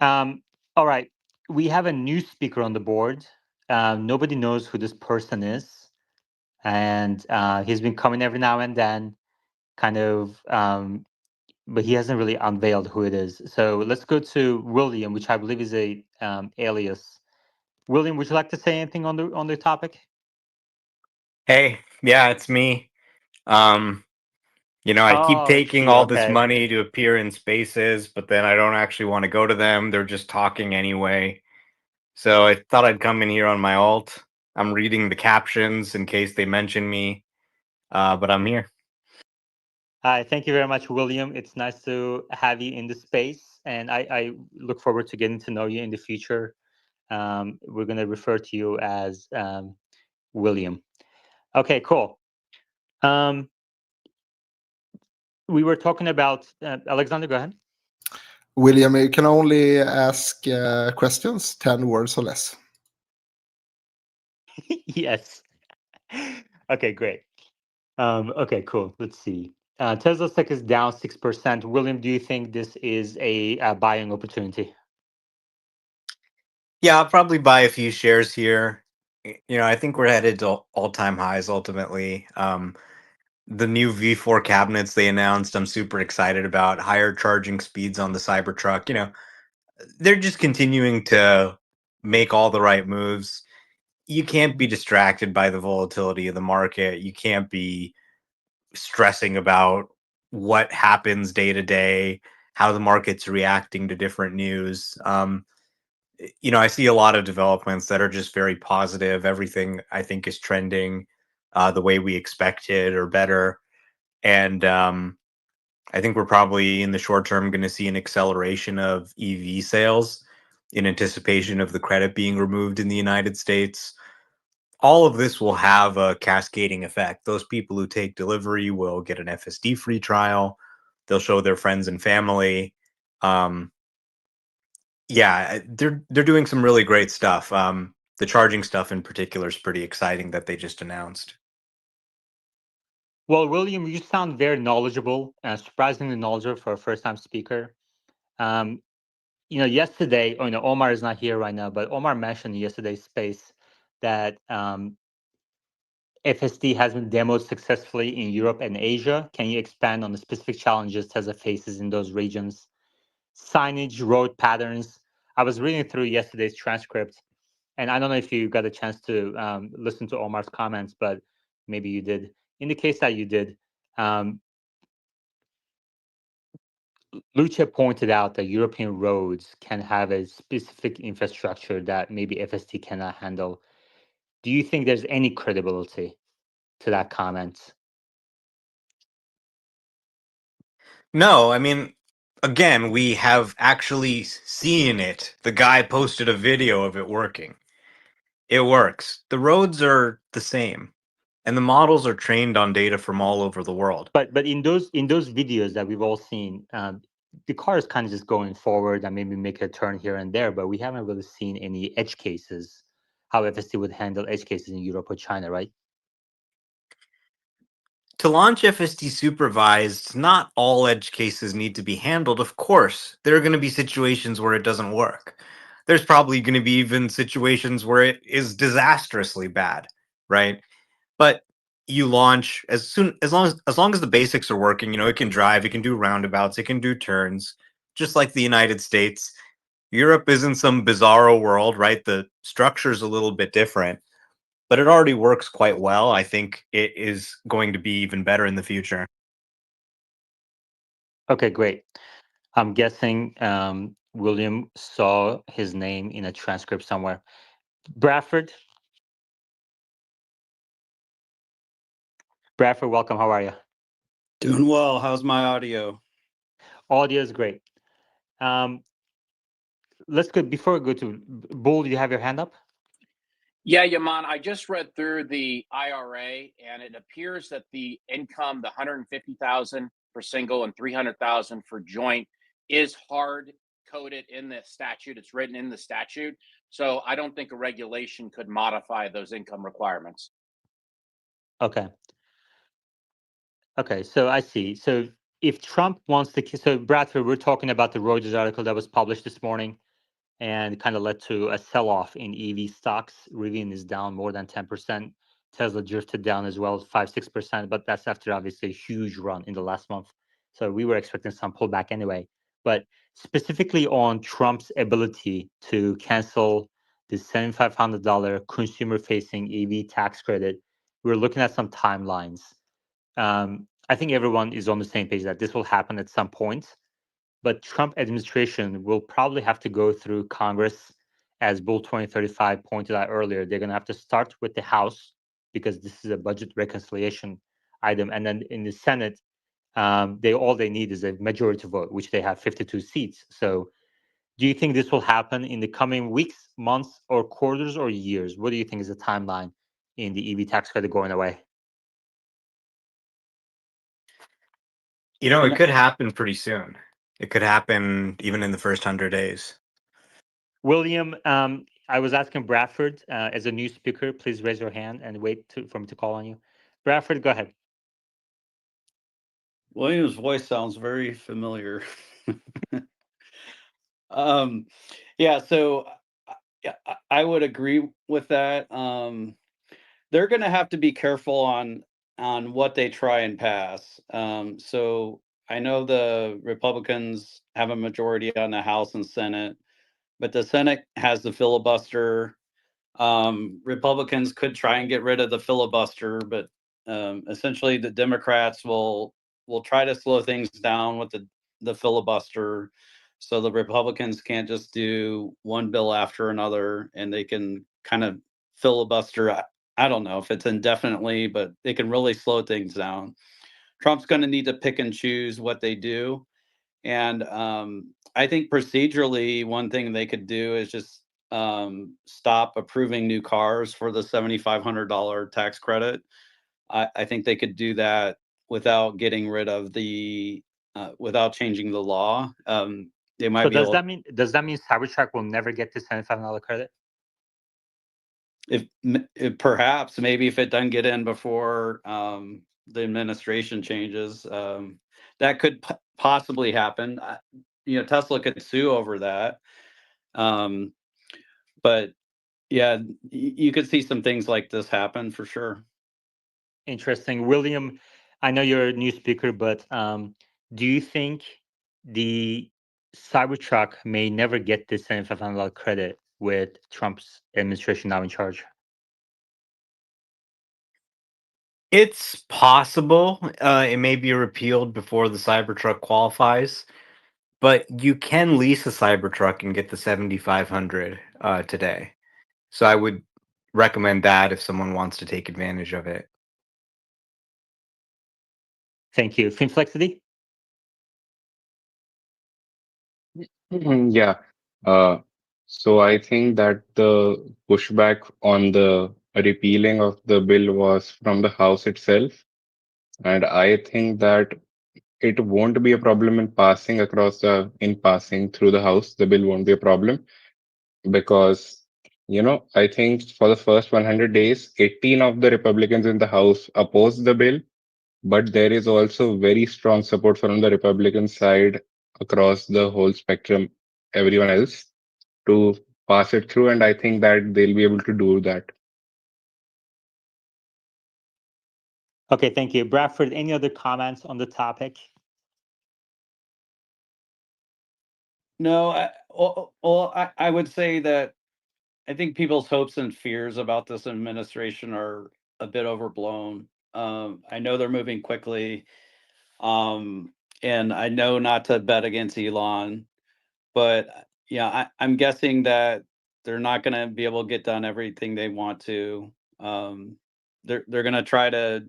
S1: All right, we have a new speaker on the board. Nobody knows who this person is, and he's been coming every now and then, kind of, but he hasn't really unveiled who it is. So let's go to William, which I believe is a alias. William, would you like to say anything on the topic?
S3: Hey, yeah, it's me. I keep
S1: Oh, it's
S3: taking
S1: you.
S3: all this
S1: Okay.
S3: money to appear in spaces, but then I don't actually want to go to them. They're just talking anyway. So I thought I'd come in here on my alt. I'm reading the captions in case they mention me, but I'm here.
S1: Hi, thank you very much, William. It's nice to have you in the space, and I look forward to getting to know you in the future. We're going to refer to you as William. Okay, cool. We were talking about Alexander. Go ahead.
S5: William, you can only ask questions 10 words or less.
S1: Yes. Okay, great. Okay, cool. Let's see. Tesla stock is down 6%. William, do you think this is a buying opportunity?
S3: Yeah, I'll probably buy a few shares here. I think we're headed to all-time highs ultimately. The new V4 cabinets they announced, I'm super excited about. Higher charging speeds on the Cybertruck. They're just continuing to make all the right moves. You can't be distracted by the volatility of the market. You can't be stressing about what happens day to day, how the market's reacting to different news. I see a lot of developments that are just very positive. Everything I think is trending the way we expected or better. And I think we're probably in the short term going to see an acceleration of EV sales in anticipation of the credit being removed in the United States. All of this will have a cascading effect. Those people who take delivery will get an FSD free trial. They'll show their friends and family. Yeah, they're doing some really great stuff. The charging stuff in particular is pretty exciting that they just announced.
S1: Well, William, you sound very knowledgeable, surprisingly knowledgeable for a first-time speaker. Yesterday, Omar is not here right now, but Omar mentioned in yesterday's space that FSD has been demoed successfully in Europe and Asia. Can you expand on the specific challenges Tesla faces in those regions? Signage, road patterns. I was reading through yesterday's transcript, and I don't know if you got a chance to listen to Omar's comments, but maybe you did. In the case that you did, Lucia pointed out that European roads can have a specific infrastructure that maybe FSD cannot handle. Do you think there's any credibility to that comment?
S3: No, I mean, again, we have actually seen it. The guy posted a video of it working. It works. The roads are the same, and the models are trained on data from all over the world.
S1: But in those videos that we've all seen, the car is kind of just going forward and maybe make a turn here and there, but we haven't really seen any edge cases, how FSD would handle edge cases in Europe or China, right?
S3: To launch FSD supervised, not all edge cases need to be handled. Of course, there are going to be situations where it doesn't work. There's probably going to be even situations where it is disastrously bad, right? But you launch as long as the basics are working. It can drive, it can do roundabouts, it can do turns, just like the United States. Europe isn't some bizarro world, right? The structure's a little bit different, but it already works quite well. I think it is going to be even better in the future.
S1: Okay, great. I'm guessing William saw his name in a transcript somewhere. Bradford, welcome. How are you?
S12: Doing well. How's my audio?
S1: Audio is great. Let's go before we go to Bull. Do you have your hand up?
S11: Yeah, Yaman, I just read through the IRA, and it appears that the income, the 150,000 for single and 300,000 for joint, is hard coded in the statute. It's written in the statute, so I don't think a regulation could modify those income requirements.
S1: Okay. Okay, so I see. So if Trump wants to, so Bradford, we're talking about the Reuters article that was published this morning and kind of led to a sell-off in EV stocks. Rivian is down more than 10%. Tesla drifted down as well, 5-6%, but that's after obviously a huge run in the last month. So we were expecting some pullback anyway. But specifically on Trump's ability to cancel the $7,500 consumer-facing EV tax credit, we're looking at some timelines. I think everyone is on the same page that this will happen at some point. But Trump administration will probably have to go through Congress, as Bull 2035 pointed out earlier. They're going to have to start with the House because this is a budget reconciliation item, and then in the Senate, all they need is a majority vote, which they have 52 seats. So, do you think this will happen in the coming weeks, months, or quarters, or years? What do you think is the timeline in the EV tax credit going away?
S3: You know, it could happen pretty soon. It could happen even in the first 100 days.
S1: William, I was asking Bradford as a new speaker, please raise your hand and wait for me to call on you. Bradford, go ahead.
S12: William's voice sounds very familiar. Yeah, so I would agree with that. They're going to have to be careful on what they try and pass. So I know the Republicans have a majority on the House and Senate, but the Senate has the filibuster. Republicans could try and get rid of the filibuster, but essentially the Democrats will try to slow things down with the filibuster, so the Republicans can't just do one bill after another, and they can kind of filibuster. I don't know if it's indefinitely, but they can really slow things down. Trump's going to need to pick and choose what they do, and I think procedurally, one thing they could do is just stop approving new cars for the $7,500 tax credit. I think they could do that without getting rid of without changing the law. They might
S1: So
S12: be able.
S1: Does that mean Cybertruck will never get the $75 credit?
S12: If perhaps maybe if it doesn't get in before the administration changes, that could possibly happen. Tesla could sue over that. But yeah, you could see some things like this happen for sure.
S1: Interesting. William, I know you're a new speaker, but do you think the Cybertruck may never get the $7,500 credit with Trump's administration now in charge?
S3: It's possible. It may be repealed before the Cybertruck qualifies, but you can lease a Cybertruck and get the 7,500 today. So I would recommend that if someone wants to take advantage of it.
S1: Thank you. Finflexity?
S7: Yeah. So I think that the pushback on the repealing of the bill was from the House itself. And I think that it won't be a problem in passing through the House. The bill won't be a problem because, I think for the first 100 days, 18 of the Republicans in the House opposed the bill, but there is also very strong support from the Republican side across the whole spectrum, everyone else, to pass it through. And I think that they'll be able to do that.
S1: Okay, thank you. Bradford, any other comments on the topic?
S12: No, I would say that I think people's hopes and fears about this administration are a bit overblown. I know they're moving quickly. and I know not to bet against Elon, but yeah, I'm guessing that they're not going to be able to get done everything they want to. They're going to try to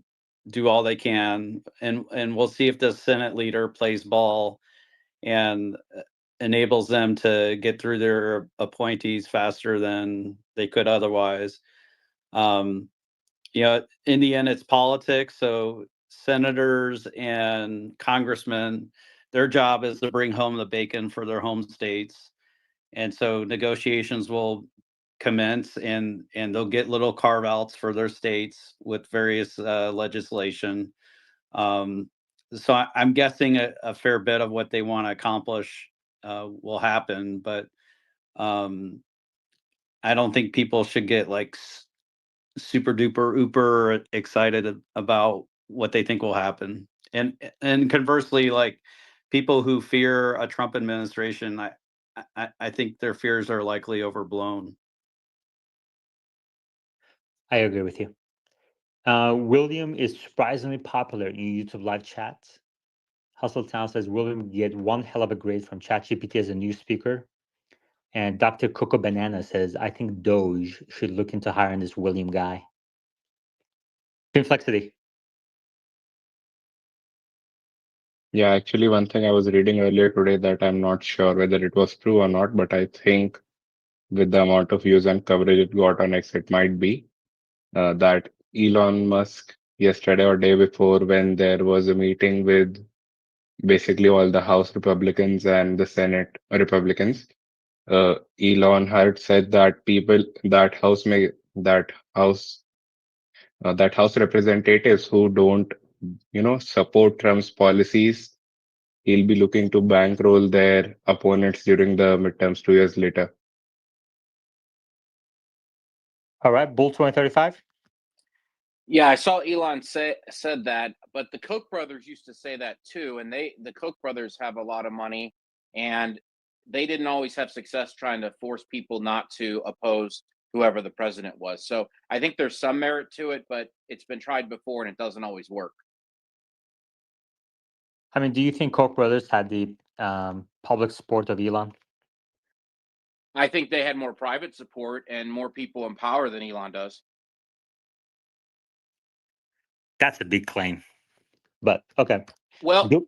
S12: do all they can, and we'll see if the Senate leader plays ball and enables them to get through their appointees faster than they could otherwise. In the end, it's politics. So senators and congressmen, their job is to bring home the bacon for their home states. And so negotiations will commence, and they'll get little carve outs for their states with various legislation. So I'm guessing a fair bit of what they want to accomplish will happen, but I don't think people should get like super duper uber excited about what they think will happen. And conversely, like people who fear a Trump administration, I think their fears are likely overblown.
S1: I agree with you. William is surprisingly popular in YouTube live chat. Hustle Town says William get one hell of a grade from ChatGPT as a new speaker. And Dr. Coco Banana says, I think Doge should look into hiring this William guy. Inflexity.
S7: Yeah, actually, one thing I was reading earlier today that I'm not sure whether it was true or not, but I think with the amount of views and coverage it got on X, it might be that Elon Musk yesterday or day before, when there was a meeting with basically all the House Republicans and the Senate Republicans, Elon had said that people that House representatives who don't support Trump's policies, he'll be looking to bankroll their opponents during the midterms 2 years later.
S1: All right, Bull 2035.
S11: Yeah, I saw Elon said that, but the Koch brothers used to say that too, and the Koch brothers have a lot of money, and they didn't always have success trying to force people not to oppose whoever the president was. So I think there's some merit to it, but it's been tried before and it doesn't always work.
S1: I mean, do you think Koch brothers had the public support of Elon?
S11: I think they had more private support and more people in power than Elon does.
S1: That's a big claim, but okay.
S11: Well,
S1: Go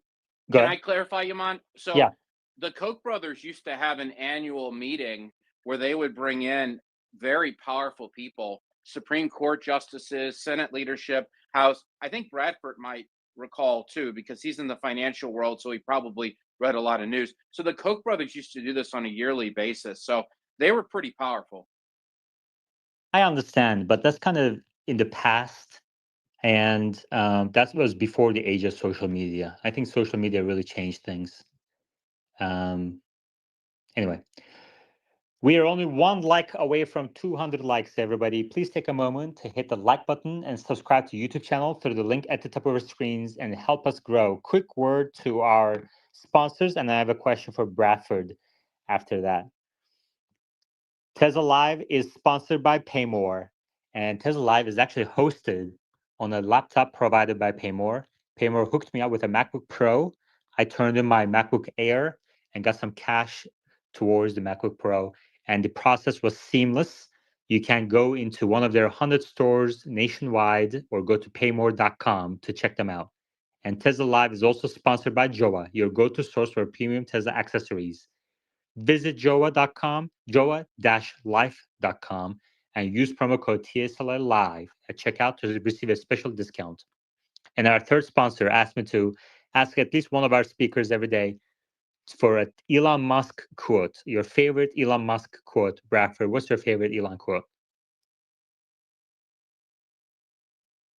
S11: can
S1: ahead.
S11: I clarify, Yaman? So
S1: Yeah.
S11: the Koch brothers used to have an annual meeting where they would bring in very powerful people, Supreme Court justices, Senate leadership, House. I think Bradford might recall too, because he's in the financial world, so he probably read a lot of news. So the Koch brothers used to do this on a yearly basis. So they were pretty powerful.
S1: I understand, but that's kind of in the past. And that was before the age of social media. I think social media really changed things. Anyway, we are only one like away from 200 likes, everybody. Please take a moment to hit the like button and subscribe to YouTube channel through the link at the top of our screens and help us grow. Quick word to our sponsors, and I have a question for Bradford after that. Tesla Live is sponsored by Paymore, and Tesla Live is actually hosted on a laptop provided by Paymore. Paymore hooked me up with a MacBook Pro. I turned in my MacBook Air and got some cash towards the MacBook Pro, and the process was seamless. You can go into one of their 100 stores nationwide or go to paymore.com to check them out. And Tesla Live is also sponsored by Joa, your go-to source for premium Tesla accessories. Visit joa.com, joa-life.com, and use promo code TSLA Live at checkout to receive a special discount. And our third sponsor asked me to ask at least one of our speakers every day for an Elon Musk quote. Your favorite Elon Musk quote, Bradford. What's your favorite Elon quote?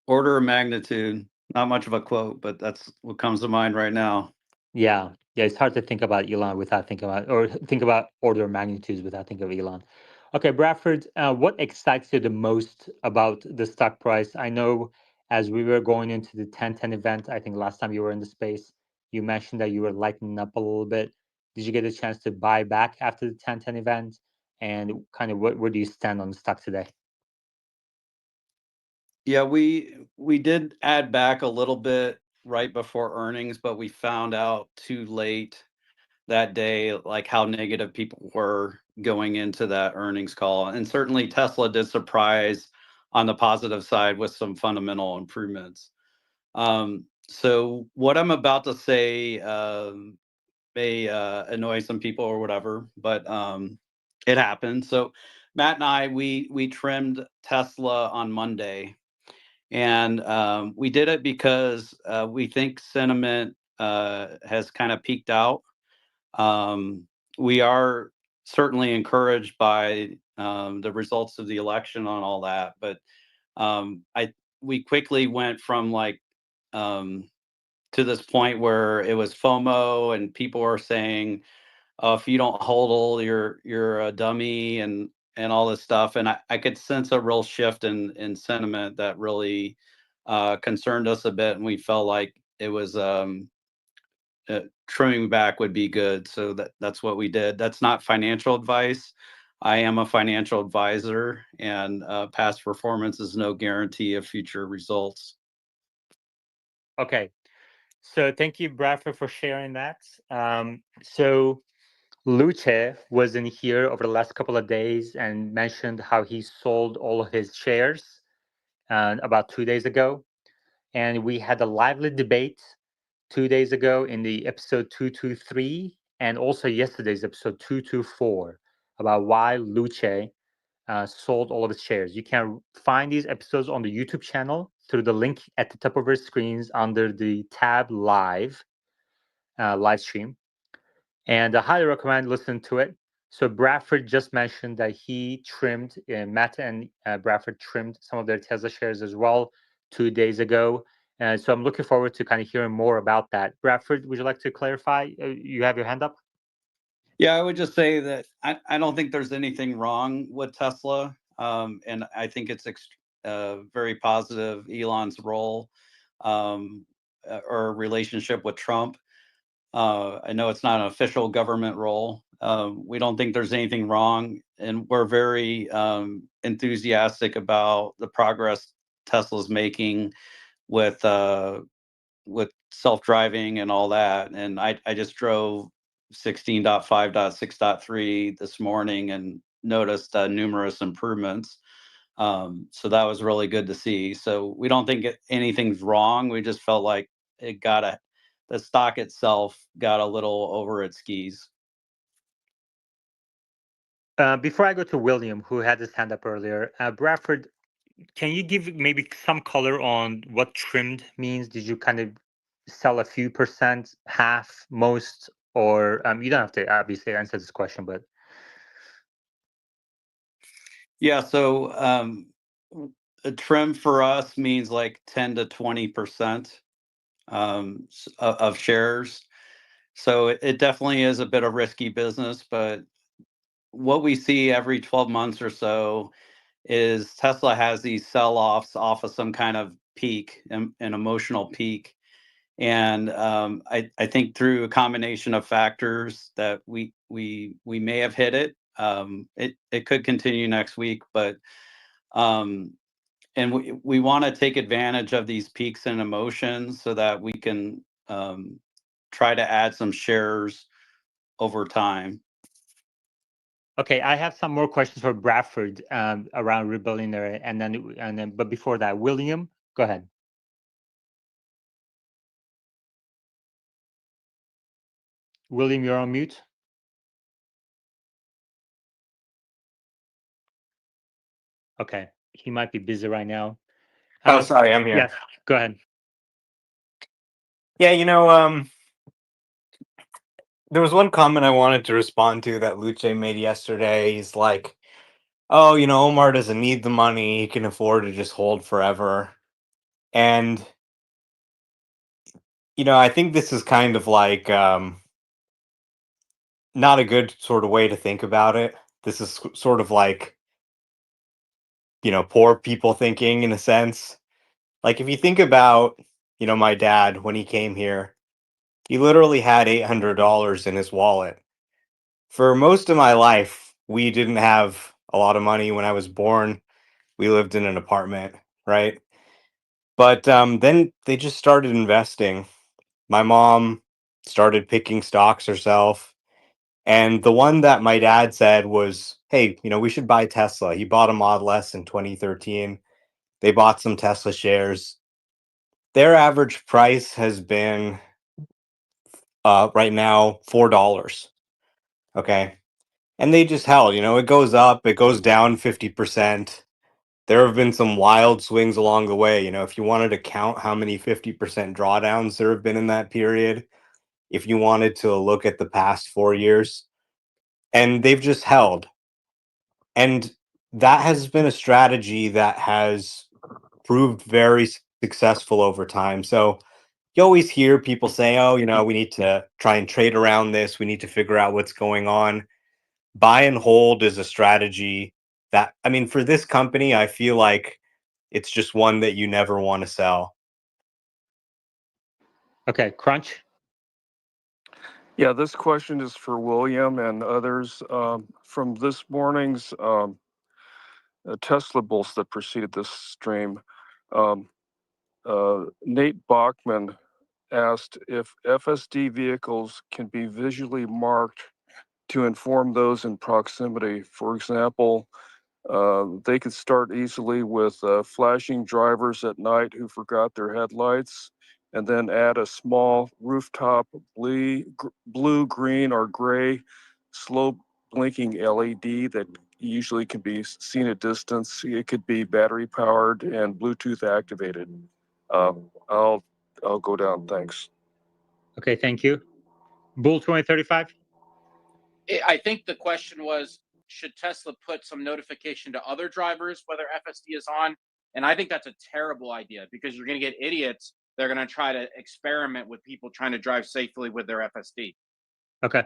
S12: Order of magnitude. Not much of a quote, but that's what comes to mind right now.
S1: Yeah, it's hard to think about Elon without thinking about, or think about order of magnitudes without thinking of Elon. Okay, Bradford, what excites you the most about the stock price? I know as we were going into the 10-10 event, I think last time you were in the space, you mentioned that you were lightening up a little bit. Did you get a chance to buy back after the 10-10 event? And kind of where do you stand on the stock today?
S12: Yeah, we did add back a little bit right before earnings, but we found out too late that day, like how negative people were going into that earnings call. And certainly Tesla did surprise on the positive side with some fundamental improvements. So what I'm about to say may annoy some people or whatever, but it happened. So Matt and I, we trimmed Tesla on Monday, and we did it because we think sentiment has kind of peaked out. We are certainly encouraged by the results of the election on all that, but we quickly went from like to this point where it was FOMO and people were saying, "Oh, if you don't hodl, you're a dummy," and all this stuff. And I could sense a real shift in sentiment that really concerned us a bit, and we felt like it was trimming back would be good. So that's what we did. That's not financial advice. I am a financial advisor, and past performance is no guarantee of future results.
S1: Okay. So thank you, Bradford, for sharing that. So Luce was in here over the last couple of days and mentioned how he sold all of his shares about 2 days ago. And we had a lively debate 2 days ago in the episode 223 and also yesterday's episode 224 about why Luce sold all of his shares. You can find these episodes on the YouTube channel through the link at the top of your screens under the tab live stream. And I highly recommend listening to it. So Bradford just mentioned that he trimmed, Matt and Bradford trimmed some of their Tesla shares as well 2 days ago. And so I'm looking forward to kind of hearing more about that. Bradford, would you like to clarify? You have your hand up?
S12: Yeah, I would just say that I don't think there's anything wrong with Tesla. And I think it's very positive, Elon's role or relationship with Trump. I know it's not an official government role. We don't think there's anything wrong, and we're very enthusiastic about the progress Tesla's making with self-driving and all that. And I just drove 16.5.6.3 this morning and noticed numerous improvements. So that was really good to see. So we don't think anything's wrong. We just felt like the stock itself got a little over its skis.
S1: Before I go to William, who had his hand up earlier, Bradford, can you give maybe some color on what trimmed means? Did you kind of sell a few percent, half, most, or you don't have to obviously answer this question, but
S12: Yeah, so a trim for us means like 10 to 20% of shares. So it definitely is a bit of risky business, but what we see every 12 months or so is Tesla has these sell-offs off of some kind of peak, an emotional peak. And I think through a combination of factors that we may have hit it. It could continue next week, but and we want to take advantage of these peaks in emotions so that we can try to add some shares over time.
S1: okay, I have some more questions for Bradford around rebuilding there, and then, but before that, William, go ahead. William, you're on mute. Okay, he might be busy right now.
S3: Oh, sorry, I'm here.
S1: Yes, go ahead.
S3: Yeah, there was one comment I wanted to respond to that Luce made yesterday. He's like, "Oh, Omar doesn't need the money; he can afford to just hold forever." And I think this is kind of like not a good sort of way to think about it. This is sort of like poor people thinking in a sense. Like if you think about my dad when he came here, he literally had $800 in his wallet. For most of my life, we didn't have a lot of money. When I was born, we lived in an apartment, right? But then they just started investing. My mom started picking stocks herself. And the one that my dad said was, hey, we should buy Tesla. He bought a Model S in 2013. They bought some Tesla shares. Their average price has been right now $4. Okay. And they just held, it goes up, it goes down 50%. There have been some wild swings along the way. If you wanted to count how many 50% drawdowns there have been in that period, if you wanted to look at the past 4 years, and they've just held. And that has been a strategy that has proved very successful over time. So you always hear people say, oh, we need to try and trade around this. We need to figure out what's going on. Buy and hold is a strategy that, for this company, I feel like it's just one that you never want to sell.
S1: Okay, Crunch.
S13: Yeah, this question is for William and others. From this morning's Tesla Bulls that preceded this stream, Nate Bachman asked if FSD vehicles can be visually marked to inform those in proximity. For example, they could start easily with flashing drivers at night who forgot their headlights, and then add a small rooftop blue, green, or gray slow blinking LED that usually can be seen at distance. It could be battery powered and Bluetooth activated. I'll go down. Thanks.
S1: Okay, thank you. Bull 2035.
S11: I think the question was, should Tesla put some notification to other drivers whether FSD is on? And I think that's a terrible idea, because you're going to get idiots. They're going to try to experiment with people trying to drive safely with their FSD.
S1: Okay.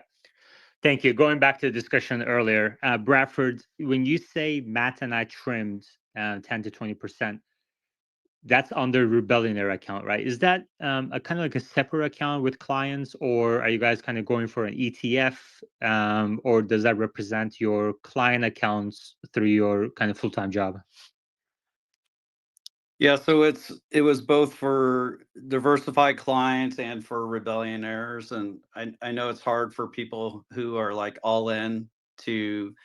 S1: Thank you. Going back to the discussion earlier, Bradford, when you say Matt and I trimmed 10 to 20%, that's under Rebellionaire account, right? Is that a kind of like a separate account with clients, or are you guys kind of going for an ETF, or does that represent your client accounts through your kind of full-time job?
S12: Yeah, so it was both for diversified clients and for Rebellionaires, and I know it's hard for people who are like all in to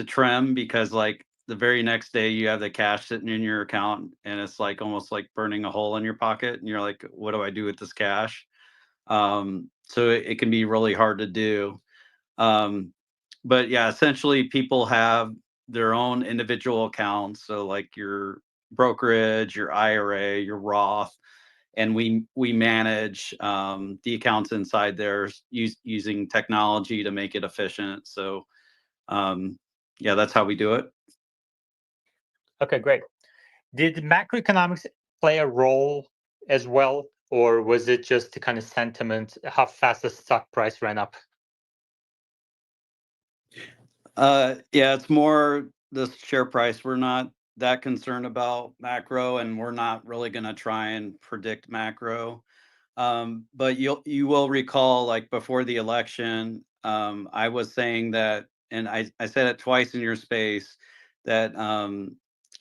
S12: trim, because like the very next day you have the cash sitting in your account and it's like almost like burning a hole in your pocket, and you're like, what do I do with this cash? So it can be really hard to do. But yeah, essentially people have their own individual accounts. So like your brokerage, your IRA, your Roth, and we manage the accounts inside there using technology to make it efficient. So yeah, that's how we do it.
S1: Okay, great. Did macroeconomics play a role as well, or was it just the kind of sentiment, how fast the stock price ran up?
S12: Yeah, it's more the share price. We're not that concerned about macro, and we're not really going to try and predict macro. But you will recall, like before the election, I was saying that, and I said it twice in your space, that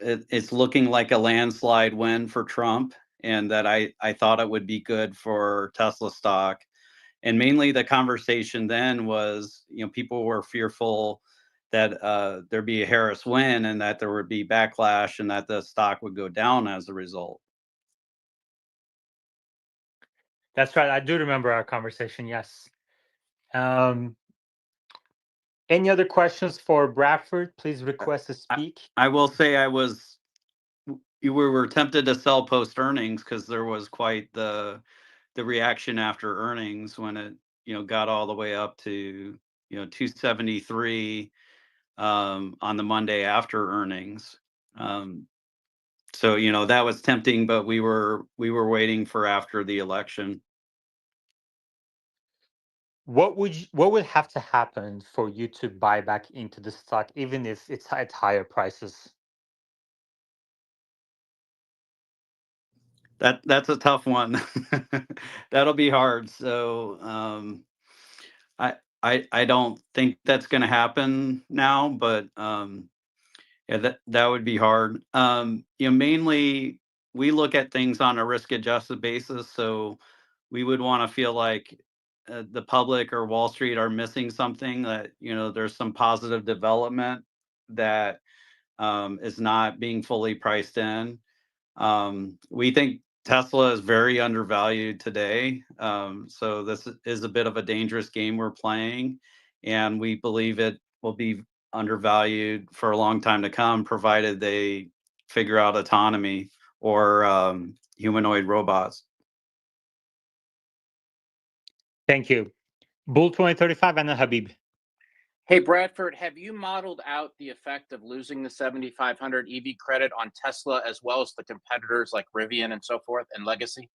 S12: it's looking like a landslide win for Trump, and that I thought it would be good for Tesla stock. And mainly the conversation then was, people were fearful that there'd be a Harris win and that there would be backlash and that the stock would go down as a result.
S1: That's right. I do remember our conversation. Yes. Any other questions for Bradford? Please request to speak.
S12: I will say we were tempted to sell post earnings because there was quite the reaction after earnings when it got all the way up to 273 on the Monday after earnings. So that was tempting, but we were waiting for after the election.
S1: What would have to happen for you to buy back into the stock, even if it's at higher prices?
S12: That's a tough one. That'll be hard. So I don't think that's going to happen now, but yeah, that would be hard. Mainly we look at things on a risk adjusted basis. So we would want to feel like the public or Wall Street are missing something, that, there's some positive development that is not being fully priced in. We think Tesla is very undervalued today. So this is a bit of a dangerous game we're playing, and we believe it will be undervalued for a long time to come, provided they figure out autonomy or humanoid robots.
S1: Thank you. Bull 2035 and then Habib.
S11: Hey, Bradford, have you modeled out the effect of losing the 7,500 EV credit on Tesla as well as the competitors like Rivian and so forth and Legacy?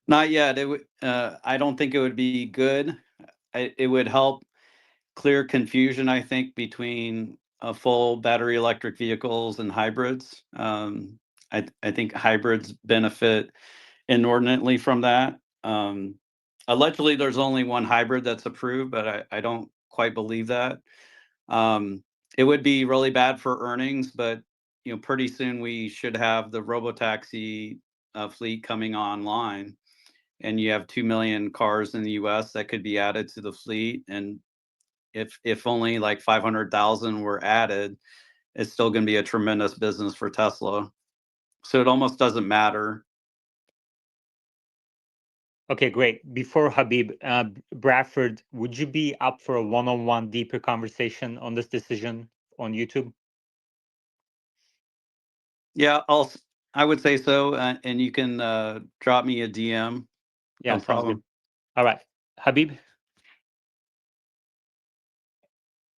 S12: Not yet. I don't think it would be good. It would help clear confusion, I think, between full battery electric vehicles and hybrids. I think hybrids benefit inordinately from that. Allegedly, there's only one hybrid that's approved, but I don't quite believe that. It would be really bad for earnings, but pretty soon we should have the robotaxi fleet coming online, and you have 2 million cars in the U.S. that could be added to the fleet. And if only like 500,000 were added, it's still going to be a tremendous business for Tesla. So it almost doesn't matter.
S1: Okay, great. Before Habib, Bradford, would you be up for a one-on-one deeper conversation on this decision on YouTube?
S12: Yeah, I would say so, and you can drop me a DM.
S1: Yeah,
S12: no
S1: sounds
S12: problem.
S1: good. All right, Habib.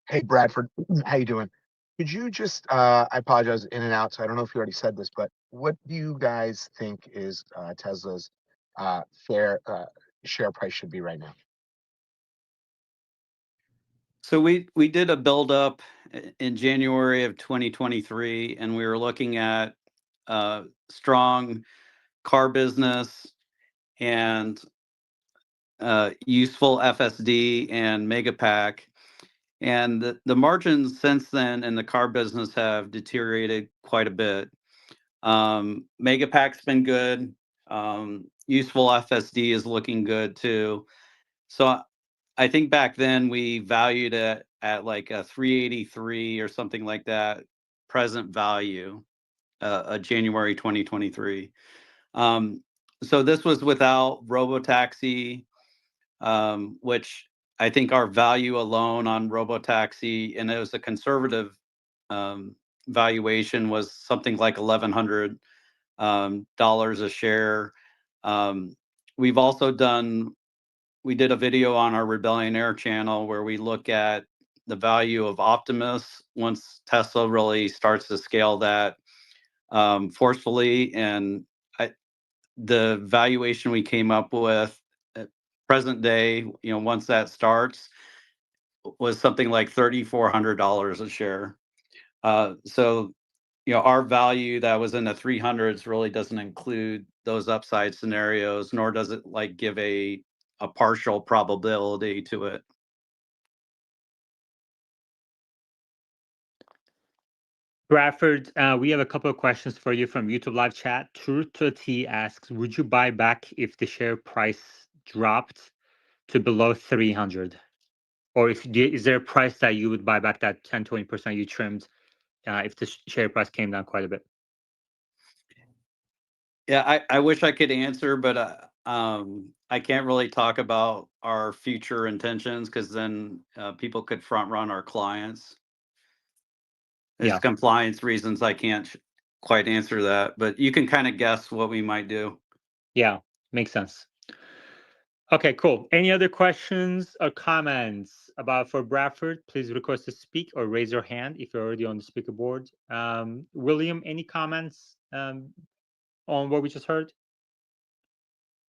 S14: Hey, Bradford, how you doing? Could you just, I apologize, in and out, so I don't know if you already said this, but what do you guys think is Tesla's fair share price should be right now?
S12: So we did a build up in January of 2023, and we were looking at strong car business and useful FSD and Megapack. And the margins since then in the car business have deteriorated quite a bit. Megapack's been good. Useful FSD is looking good too. So I think back then we valued it at like a 383 or something like that present value, January 2023. So this was without Robotaxi, which I think our value alone on Robotaxi, and it was a conservative valuation, was something like $1,100 a share. We've also we did a video on our Rebellion Air channel where we look at the value of Optimus once Tesla really starts to scale that forcefully. And the valuation we came up with at present day, once that starts, was something like $3,400 a share. So our value that was in the 300s really doesn't include those upside scenarios, nor does it like give a partial probability to it.
S1: Bradford, we have a couple of questions for you from YouTube live chat. Truth to T asks, would you buy back if the share price dropped to below 300? Or is there a price that you would buy back that 10-20% you trimmed if the share price came down quite a bit?
S12: Yeah, I wish I could answer, but I can't really talk about our future intentions, because then people could front run our clients. There's compliance reasons I can't quite answer that, but you can kind of guess what we might do.
S1: Yeah, makes sense. Okay, cool. Any other questions or comments for Bradford? Please request to speak or raise your hand if you're already on the speaker board. William, any comments on what we just heard?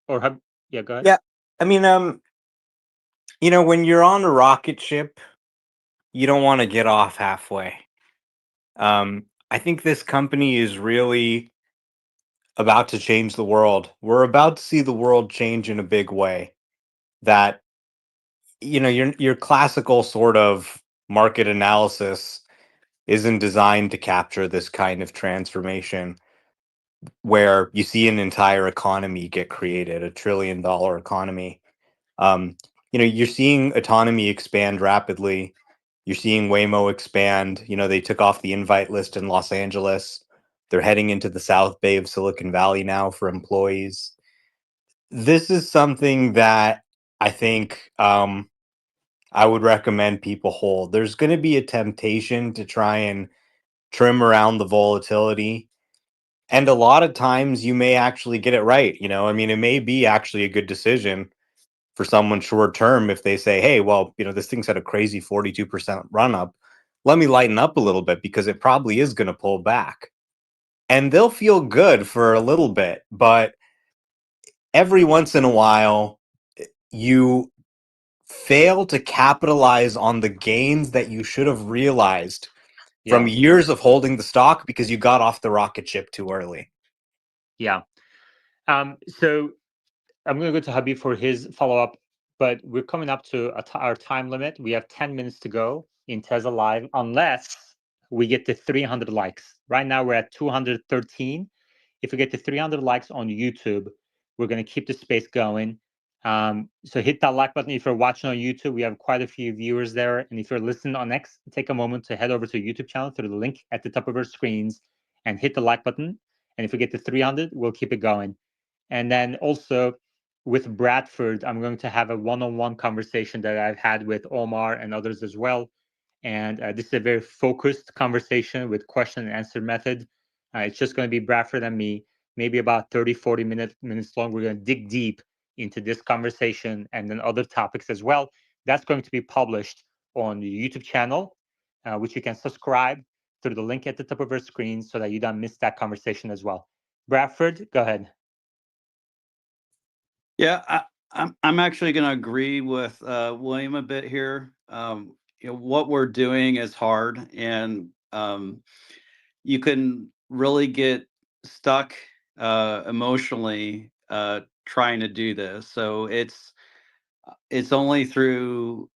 S1: Or yeah, go ahead.
S3: Yeah, I mean, when you're on a rocket ship, you don't want to get off halfway. I think this company is really about to change the world. We're about to see the world change in a big way. That your classical sort of market analysis isn't designed to capture this kind of transformation where you see an entire economy get created, $1 trillion economy. You're seeing autonomy expand rapidly. You're seeing Waymo expand. They took off the invite list in Los Angeles. They're heading into the South Bay of Silicon Valley now for employees. This is something that I think I would recommend people hold. There's going to be a temptation to try and trim around the volatility. And a lot of times you may actually get it right. It may be actually a good decision for someone short term if they say, hey, well, this thing's had a crazy 42% run up. Let me lighten up a little bit because it probably is going to pull back. And they'll feel good for a little bit. But every once in a while, you fail to capitalize on the gains that you should have realized from
S1: Yeah.
S3: years of holding the stock because you got off the rocket ship too early.
S1: Yeah. So I'm going to go to Habib for his follow-up, but we're coming up to our time limit. We have 10 minutes to go in Tesla Live, unless we get to 300 likes. Right now, we're at 213. If we get to 300 likes on YouTube, we're going to keep the space going. So hit that like button. If you're watching on YouTube, we have quite a few viewers there. And if you're listening on X, take a moment to head over to YouTube channel through the link at the top of our screens and hit the like button. And if we get to 300, we'll keep it going. And then also with Bradford, I'm going to have a one-on-one conversation that I've had with Omar and others as well. And this is a very focused conversation with question and answer method. It's just going to be Bradford and me, maybe about 30, 40 minutes long. We're going to dig deep into this conversation and then other topics as well. That's going to be published on the YouTube channel, which you can subscribe through the link at the top of our screen so that you don't miss that conversation as well. Bradford, go ahead.
S12: Yeah, I'm actually going to agree with William a bit here. What we're doing is hard, and you can really get stuck emotionally trying to do this. So it's only through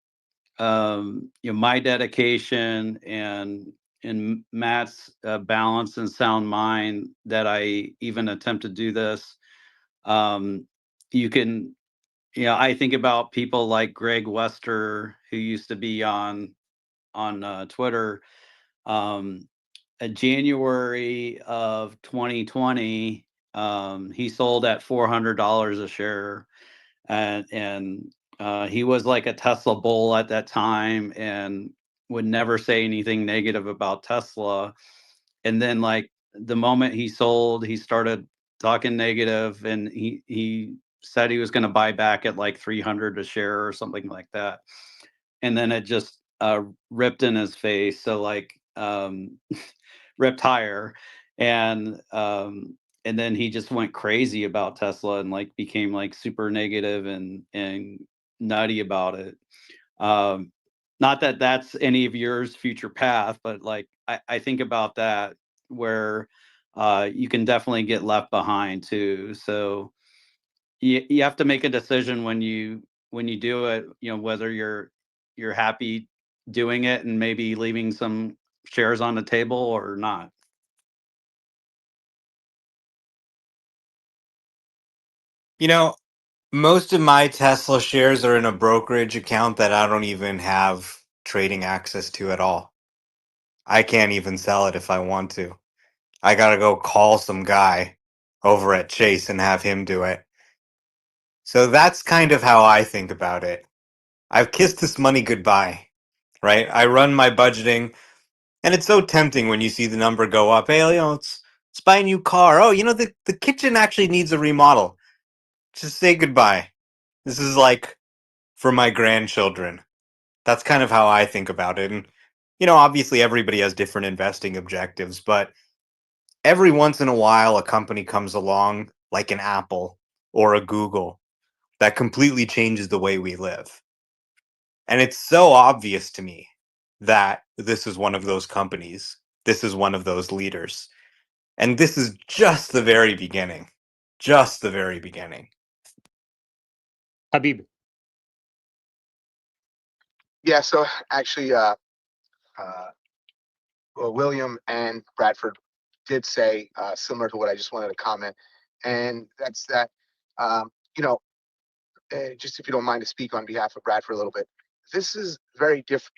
S12: my dedication and Matt's balance and sound mind that I even attempt to do this. You can, I think about people like Greg Wester, who used to be on Twitter. January of 2020, he sold at $400 a share, and he was like a Tesla bull at that time and would never say anything negative about Tesla. And then, like, the moment he sold, he started talking negative, and he said he was going to buy back at like 300 a share or something like that. And then it just ripped in his face. So like ripped higher, and then he just went crazy about Tesla and like became like super negative and nutty about it. Not that that's any of yours future path, but like I think about that where you can definitely get left behind too. So you have to make a decision when you do it, whether you're happy doing it and maybe leaving some shares on the table or not.
S3: Most of my Tesla shares are in a brokerage account that I don't even have trading access to at all. I can't even sell it if I want to. I gotta go call some guy over at Chase and have him do it. So that's kind of how I think about it. I've kissed this money goodbye, right? I run my budgeting, and it's so tempting when you see the number go up. Hey, let's buy a new car. Oh, the kitchen actually needs a remodel. Just say goodbye. This is like for my grandchildren. That's kind of how I think about it. And, obviously everybody has different investing objectives, but every once in a while a company comes along like an Apple or a Google that completely changes the way we live. And it's so obvious to me that this is one of those companies. This is one of those leaders. And this is just the very beginning. Just the very beginning.
S1: Habib.
S14: Yeah, so actually William and Bradford did say similar to what I just wanted to comment, and that's that. You know, just if you don't mind to speak on behalf of Bradford a little bit, this is very different.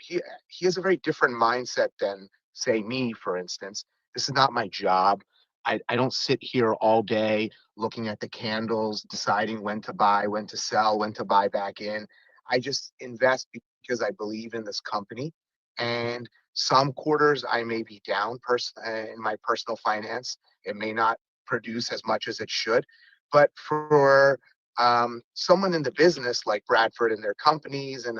S14: He has a very different mindset than, say, me, for instance. This is not my job. I don't sit here all day looking at the candles, deciding when to buy, when to sell, when to buy back in. I just invest because I believe in this company. And some quarters I may be down in my personal finance. It may not produce as much as it should. But for someone in the business like Bradford and their companies and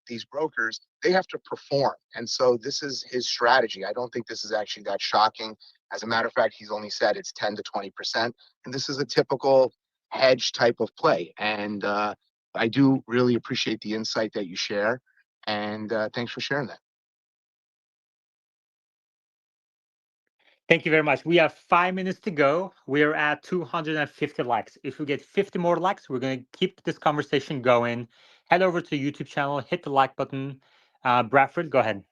S14: these brokers, they have to perform. And so this is his strategy. I don't think this is actually that shocking. As a matter of fact, he's only said it's 10 to 20%. And this is a typical hedge type of play. And I do really appreciate the insight that you share. And thanks for sharing that.
S1: Thank you very much. We have 5 minutes to go. We're at 250 likes. If we get 50 more likes, we're going to keep this conversation going. Head over to the YouTube channel, hit the like button. Bradford, go ahead.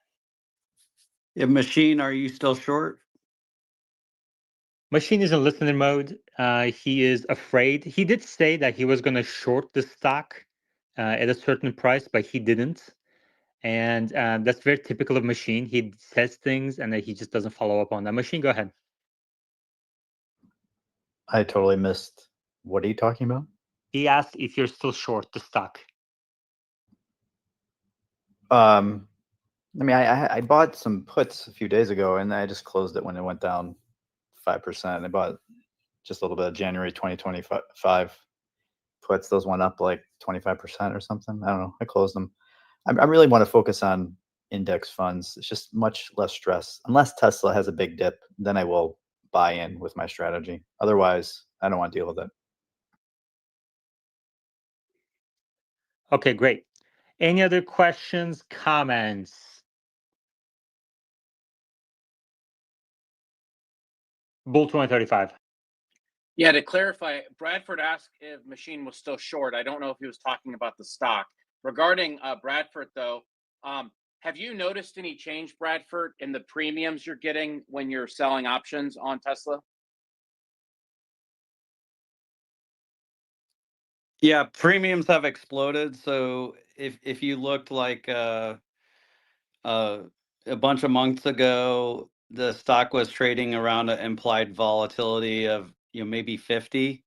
S12: Yeah, Machine, are you still short?
S1: Machine is in listener mode. He is afraid. He did say that he was going to short the stock at a certain price, but he didn't. And that's very typical of Machine. He says things and then he just doesn't follow up on that. Machine, go ahead.
S15: I totally missed. What are you talking about?
S1: He asked if you're still short the stock.
S15: I mean, I bought some puts a few days ago, and I just closed it when it went down 5%. I bought just a little bit of January 2025 puts. Those went up like 25% or something. I don't know. I closed them. I really want to focus on index funds. It's just much less stress. Unless Tesla has a big dip, then I will buy in with my strategy. Otherwise, I don't want to deal with it.
S1: Okay, great. Any other questions, comments? Bull 2035.
S11: Yeah, to clarify, Bradford asked if Machine was still short. I don't know if he was talking about the stock. Regarding Bradford, though, have you noticed any change, Bradford, in the premiums you're getting when you're selling options on Tesla?
S12: Yeah, premiums have exploded. So if you looked like a bunch of months ago, the stock was trading around an implied volatility of maybe 50,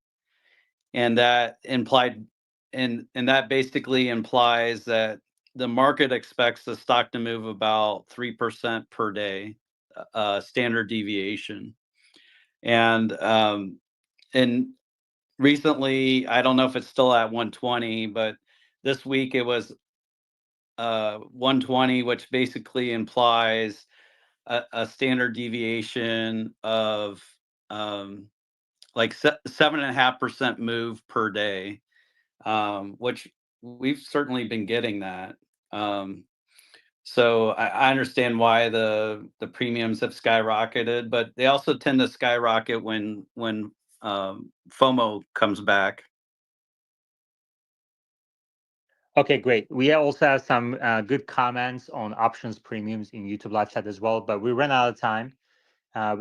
S12: and that implied and that basically implies that the market expects the stock to move about 3% per day, standard deviation, and recently, I don't know if it's still at 120, but this week it was 120, which basically implies a standard deviation of like 7.5% move per day, which we've certainly been getting that. So I understand why the premiums have skyrocketed, but they also tend to skyrocket when FOMO comes back.
S1: Okay, great. We also have some good comments on options premiums in YouTube live chat as well, but we ran out of time.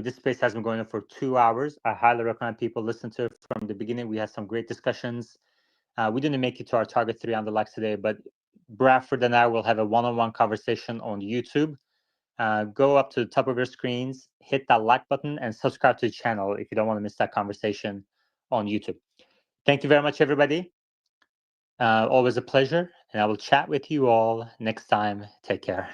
S1: This space has been going on for 2 hours. I highly recommend people listen to it from the beginning. We had some great discussions. We didn't make it to our target 300 likes today, but Bradford and I will have a one-on-one conversation on YouTube. Go up to the top of your screens, hit that like button, and subscribe to the channel if you don't want to miss that conversation on YouTube. Thank you very much, everybody. Always a pleasure, and I will chat with you all next time. Take care.